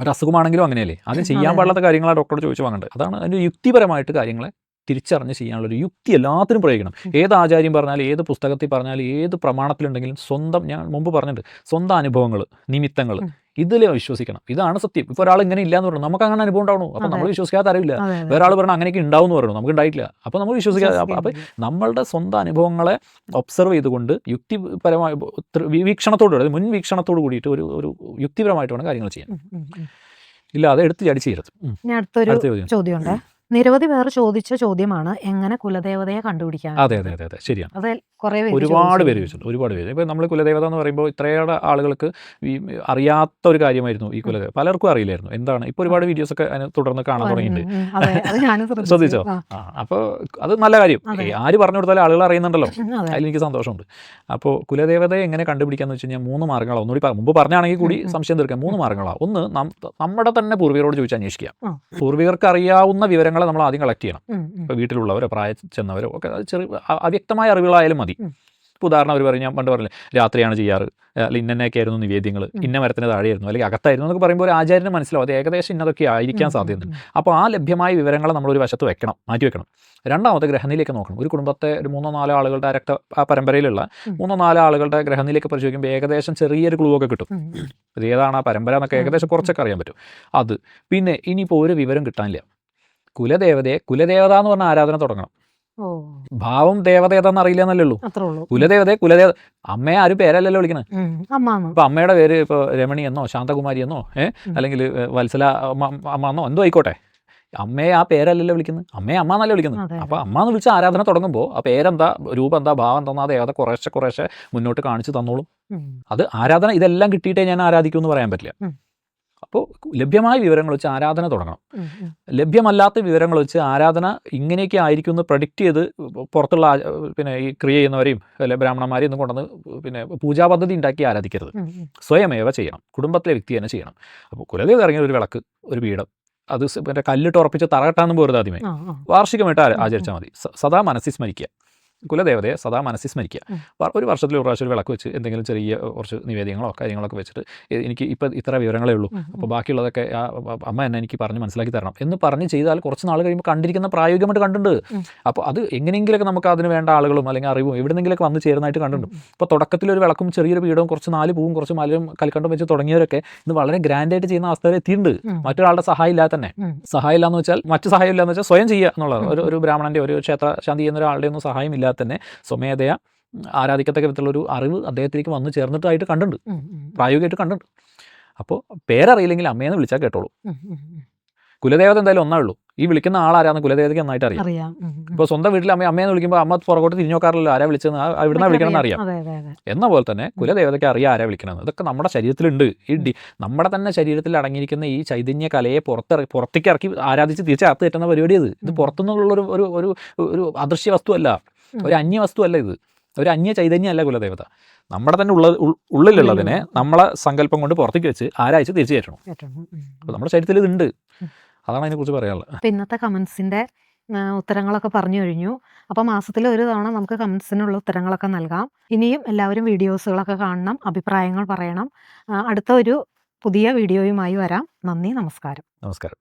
[SPEAKER 1] ഒരു അസുഖമാണെങ്കിലും അങ്ങനെയല്ലേ, ആദ്യം ചെയ്യാൻ പാടില്ലാത്ത കാര്യങ്ങളാണ് ഡോക്ടറോട് ചോദിച്ചു വാങ്ങേണ്ടത്. അതാണ് അതിൻ്റെ യുക്തിപരമായിട്ട് കാര്യങ്ങളെ തിരിച്ചറിഞ്ഞ് ചെയ്യാനുള്ളൊരു യുക്തി എല്ലാത്തിനും പ്രയോഗിക്കണം. ഏത് ആചാര്യം പറഞ്ഞാലും, ഏത് പുസ്തകത്തിൽ പറഞ്ഞാലും, ഏത് പ്രമാണത്തിലുണ്ടെങ്കിലും സ്വന്തം, ഞാൻ മുമ്പ് പറഞ്ഞിട്ടുണ്ട്, സ്വന്തം അനുഭവങ്ങൾ, നിമിത്തങ്ങൾ, ഇതിൽ വിശ്വസിക്കണം. ഇതാണ് സത്യം. ഇപ്പോൾ ഒരാൾ ഇങ്ങനെ ഇല്ല എന്ന് പറഞ്ഞു, നമുക്ക് അങ്ങനെ അനുഭവം ഉണ്ടാവണു, അപ്പോൾ നമ്മൾ വിശ്വസിക്കാതെ അറിയില്ല. വേറെ ആൾ പറഞ്ഞാൽ അങ്ങനെയൊക്കെ ഉണ്ടാവും എന്ന് പറഞ്ഞു, നമുക്ക് ഉണ്ടായിട്ടില്ല, അപ്പോൾ നമ്മൾ വിശ്വസിക്കാതെ. അപ്പോൾ നമ്മളുടെ സ്വന്തം അനുഭവങ്ങളെ ഒബ്സർവ് ചെയ്തുകൊണ്ട് യുക്തിപരമായ വീക്ഷണത്തോടുകൂടി, മുൻ വീക്ഷണത്തോട് കൂടിയിട്ട് ഒരു യുക്തിപരമായിട്ട് വേണം കാര്യങ്ങൾ ചെയ്യാൻ. ഇല്ല അത് എടുത്ത് ചടിച്ച് ചെയ്യരുത്.
[SPEAKER 2] അടുത്തൊരു ചോദ്യമുണ്ട്. നിരവധി പേർ ചോദിച്ച ചോദ്യമാണ്, എങ്ങനെ കുലദേവതയെ കണ്ടുപിടിക്കാൻ?
[SPEAKER 1] അതെ അതെ അതെ അതെ, ശരിയാണ്.
[SPEAKER 2] അത്
[SPEAKER 1] ഒരുപാട് പേര് ചോദിച്ചിട്ടുണ്ട്, ഒരുപാട് പേര്. ഇപ്പോൾ നമ്മൾ കുലദേവത എന്ന് പറയുമ്പോൾ ഇത്രയേറെ ആളുകൾക്ക് ഈ അറിയാത്ത ഒരു കാര്യമായിരുന്നു ഈ കുലദേവത. പലർക്കും അറിയില്ലായിരുന്നു എന്താണ്. ഇപ്പോൾ ഒരുപാട് വീഡിയോസൊക്കെ അതിന് തുടർന്ന് കാണാൻ തുടങ്ങിയിട്ടുണ്ട്, ശ്രദ്ധിച്ചോ? അപ്പോൾ അത് നല്ല കാര്യം. ആര് പറഞ്ഞു കൊടുത്താലും ആളുകൾ അറിയുന്നുണ്ടല്ലോ, അതിലെനിക്ക് സന്തോഷമുണ്ട്. അപ്പോൾ കുലദേവതയെ എങ്ങനെ കണ്ടുപിടിക്കാന്ന് വെച്ച് കഴിഞ്ഞാൽ 3 മാർഗ്ഗങ്ങളാണ്. ഒന്നുകൂടി മുമ്പ് പറഞ്ഞാണെങ്കിൽ കൂടി സംശയം തീർക്കാൻ 3 മാർഗ്ഗങ്ങളാണ്. ഒന്ന്, നമ്മുടെ തന്നെ പൂർവികരോട് ചോദിച്ച് അന്വേഷിക്കുക. പൂർവികർക്ക് അറിയാവുന്ന വിവരങ്ങളെ നമ്മൾ ആദ്യം കളക്ട് ചെയ്യണം. ഇപ്പോൾ വീട്ടിലുള്ളവരോ പ്രായം ചെന്നവരോ ഒക്കെ ചെറിയ അവ്യക്തമായ അറിവുകളായാലും മതി. ഇപ്പോൾ ഉദാഹരണം അവർ പറയും, ഞാൻ പണ്ട് പറഞ്ഞില്ലേ രാത്രിയാണ് ചെയ്യാറ്, അല്ലെങ്കിൽ ഇന്നൊക്കെ ആയിരുന്നു നിവേദ്യങ്ങൾ, ഇന്ന മരത്തിന് താഴെയായിരുന്നു അല്ലെങ്കിൽ അകത്തായിരുന്നു എന്നൊക്കെ പറയുമ്പോൾ ഒരു ആചാര്യന് മനസ്സിലാവും അത് ഏകദേശം ഇന്നതൊക്കെ ആയിരിക്കാൻ സാധ്യതയുണ്ട്. അപ്പോൾ ആ ലഭ്യമായ വിവരങ്ങൾ നമ്മളൊരു വശത്ത് വെക്കണം, മാറ്റി വെക്കണം. രണ്ടാമത്തെ ഗ്രഹനിലേക്ക് നോക്കണം. ഒരു കുടുംബത്തെ ഒരു 3-4 ആളുകളുടെ ആ പരമ്പരയിലുള്ള 3-4 ആളുകളുടെ ഗ്രഹനിലേക്ക് പരിശോധിക്കുമ്പോൾ ഏകദേശം ചെറിയൊരു ക്ലൂ ഒക്കെ കിട്ടും. ഇത് ഏതാണ് ആ പരമ്പര എന്നൊക്കെ ഏകദേശം കുറച്ചൊക്കെ അറിയാൻ പറ്റും. അത് പിന്നെ ഇനിയിപ്പോൾ ഒരു വിവരം കിട്ടാനില്ല, കുലദേവത എന്ന് പറഞ്ഞ ആരാധന തുടങ്ങണം. ഭാവം ദേവത ഏതാന്ന് അറിയില്ല എന്നല്ലേ ഉള്ളൂ. കുലദേവത അമ്മയെ ആരും പേരല്ലല്ലോ വിളിക്കണത്. ഇപ്പൊ അമ്മയുടെ പേര് ഇപ്പോൾ രമണി എന്നോ ശാന്തകുമാരി എന്നോ അല്ലെങ്കിൽ വത്സല അമ്മ എന്നോ എന്തോ ആയിക്കോട്ടെ, അമ്മയെ ആ പേരല്ലല്ലോ വിളിക്കുന്നത്, അമ്മയെ അമ്മ എന്നല്ലേ വിളിക്കുന്നത്. അപ്പോൾ അമ്മ എന്ന് വിളിച്ച ആരാധന തുടങ്ങുമ്പോൾ ആ പേരെന്താ, രൂപം എന്താ, ഭാവം എന്താ, ദേവത കുറേശ്ശെ മുന്നോട്ട് കാണിച്ച് തന്നോളും. അത് ആരാധന ഇതെല്ലാം കിട്ടിയിട്ടേ ഞാൻ ആരാധിക്കൂ എന്ന് പറയാൻ പറ്റില്ല. അപ്പോൾ ലഭ്യമായ വിവരങ്ങൾ വെച്ച് ആരാധന തുടങ്ങണം. ലഭ്യമല്ലാത്ത വിവരങ്ങൾ വെച്ച് ആരാധന ഇങ്ങനെയൊക്കെ ആയിരിക്കും എന്ന് പ്രഡിക്റ്റ് ചെയ്ത് പുറത്തുള്ള പിന്നെ ഈ ക്രിയ ചെയ്യുന്നവരെയും അല്ലെ ബ്രാഹ്മണന്മാരെയും ഒന്നും കൊണ്ടുവന്ന് പിന്നെ പൂജാ പദ്ധതി ഉണ്ടാക്കി ആരാധിക്കരുത്. സ്വയമേവ ചെയ്യണം, കുടുംബത്തിലെ വ്യക്തി തന്നെ ചെയ്യണം. അപ്പോൾ കുലദേവത ഇറങ്ങിയ ഒരു വിളക്ക്, ഒരു പീഠം, അത് പിന്നെ കല്ലിട്ട് ഉറപ്പിച്ച് തറകെട്ടാന്ന് പോരുത്, ആദ്യമേ വാർഷികമായിട്ട് ആചരിച്ചാൽ മതി. സദാ മനസ്സിൽ സ്മരിക്കുക, കുലദേവതയെ സദാ മനസ്സിൽ സ്മരിക്കുക. ഒരു വർഷത്തിൽ ഒരു പ്രാവശ്യം ഒരു വിളക്ക് വെച്ച് എന്തെങ്കിലും ചെറിയ കുറച്ച് നിവേദ്യങ്ങളോ കാര്യങ്ങളൊക്കെ വെച്ചിട്ട് എനിക്ക് ഇപ്പം ഇത്ര വിവരങ്ങളേ ഉള്ളൂ, അപ്പോൾ ബാക്കിയുള്ളതൊക്കെ അമ്മ എന്നെ എനിക്ക് പറഞ്ഞ് മനസ്സിലാക്കി തരണം എന്ന് പറഞ്ഞ് ചെയ്താൽ കുറച്ച് നാൾ കഴിയുമ്പോൾ കണ്ടിരിക്കുന്ന പ്രായോഗികമായിട്ട് കണ്ടിട്ടുണ്ട്. അപ്പോൾ അത് എങ്ങനെയെങ്കിലൊക്കെ നമുക്ക് അതിന് വേണ്ട ആളുകളും അല്ലെങ്കിൽ അറിവും എവിടെന്നെങ്കിലൊക്കെ വന്ന് ചേർന്നായിട്ട് കണ്ടിട്ടുണ്ട്. ഇപ്പോൾ തുടക്കത്തിലൊരു വിളക്കും ചെറിയൊരു പീഠവും കുറച്ച് 4 പൂവും കുറച്ച് മലരും കൽക്കണ്ടും വെച്ച് തുടങ്ങിയവരൊക്കെ ഇന്ന് വളരെ ഗ്രാൻഡായിട്ട് ചെയ്യുന്ന അവസ്ഥ വരെ എത്തിയിട്ടുണ്ട്. മറ്റൊരാളുടെ സഹായം ഇല്ലാതെ തന്നെ. സഹായം ഇല്ലാന്ന് വെച്ചാൽ മറ്റു സഹായം ഇല്ലാന്ന് വെച്ചാൽ സ്വയം ചെയ്യുക എന്നുള്ളത്. ഒരു ബ്രാഹ്മണൻ്റെ ഒരു ക്ഷേത്ര ശാന്തി ചെയ്യുന്ന ഒരാളുടെ ഒന്നും സഹായം ഇല്ലാതെ തന്നെ സ്വമേധയാ ആരാധിക്കത്തക്ക വിധത്തിലുള്ളൊരു അറിവ് അദ്ദേഹത്തിലേക്ക് വന്ന് ചേർന്നിട്ടായിട്ട് കണ്ടിട്ടുണ്ട്, പ്രായോഗികമായിട്ട് കണ്ടിട്ടുണ്ട്. അപ്പോൾ പേരറിയില്ലെങ്കിൽ അമ്മയെന്ന് വിളിച്ചാൽ കേട്ടോളൂ. കുലദേവത എന്തായാലും ഒന്നേ ഉള്ളൂ. ഈ വിളിക്കുന്ന ആളാരാന്ന് കുലദേവതയ്ക്ക് നന്നായിട്ട് അറിയാം.
[SPEAKER 2] അറിയാം.
[SPEAKER 1] ഇപ്പോൾ സ്വന്തം വീട്ടിൽ അമ്മയെന്ന് വിളിക്കുമ്പോൾ അമ്മ പുറകോട്ട് തിരിഞ്ഞു നോക്കാറില്ല, ആരാ വിളിച്ചതെന്ന്, എവിടുന്നാ വിളിക്കണമെന്ന് അറിയാം.
[SPEAKER 2] അതെ അതെ അതെ.
[SPEAKER 1] എന്ന പോലെ തന്നെ കുലദേവതയ്ക്ക് അറിയാം ആരാ വിളിക്കണമെന്ന്. ഇതൊക്കെ നമ്മുടെ ശരീരത്തിലുണ്ട്. നമ്മുടെ തന്നെ ശരീരത്തിൽ അടങ്ങിയിരിക്കുന്ന ഈ ചൈതന്യ കലയെ പുറത്തേക്ക് ഇറക്കി ആരാധിച്ച് തിരിച്ചകത്ത് കയറ്റുന്ന പരിപാടി ഇത് പുറത്തുനിന്നുള്ളൊരു ഒരു ഒരു ഒരു അദൃശ്യ വസ്തുവല്ല, ഒരു അന്യ വസ്തുവല്ല, ഇത് ഒരു അന്യ ചൈതന്യമല്ല കുലദേവത. നമ്മുടെ തന്നെ ഉള്ളിലുള്ളതിനെ നമ്മളെ സങ്കല്പം കൊണ്ട് പുറത്തേക്ക് വെച്ച് ആരാഴ്ച തിരിച്ചു കയറ്റണം. അപ്പോൾ നമ്മുടെ ശരീരത്തിൽ ഇതുണ്ട്. അതാണ് അതിനെക്കുറിച്ച് പറയാനുള്ളത്.
[SPEAKER 2] അപ്പോൾ ഇന്നത്തെ കമൻസിൻ്റെ ഉത്തരങ്ങളൊക്കെ പറഞ്ഞു കഴിഞ്ഞു. അപ്പോൾ മാസത്തിൽ ഒരു തവണ നമുക്ക് കമൻസിനുള്ള ഉത്തരങ്ങളൊക്കെ നൽകാം. ഇനിയും എല്ലാവരും വീഡിയോസുകളൊക്കെ കാണണം, അഭിപ്രായങ്ങൾ പറയണം. അടുത്ത ഒരു പുതിയ വീഡിയോയുമായി വരാം. നന്ദി, നമസ്കാരം.
[SPEAKER 1] നമസ്കാരം.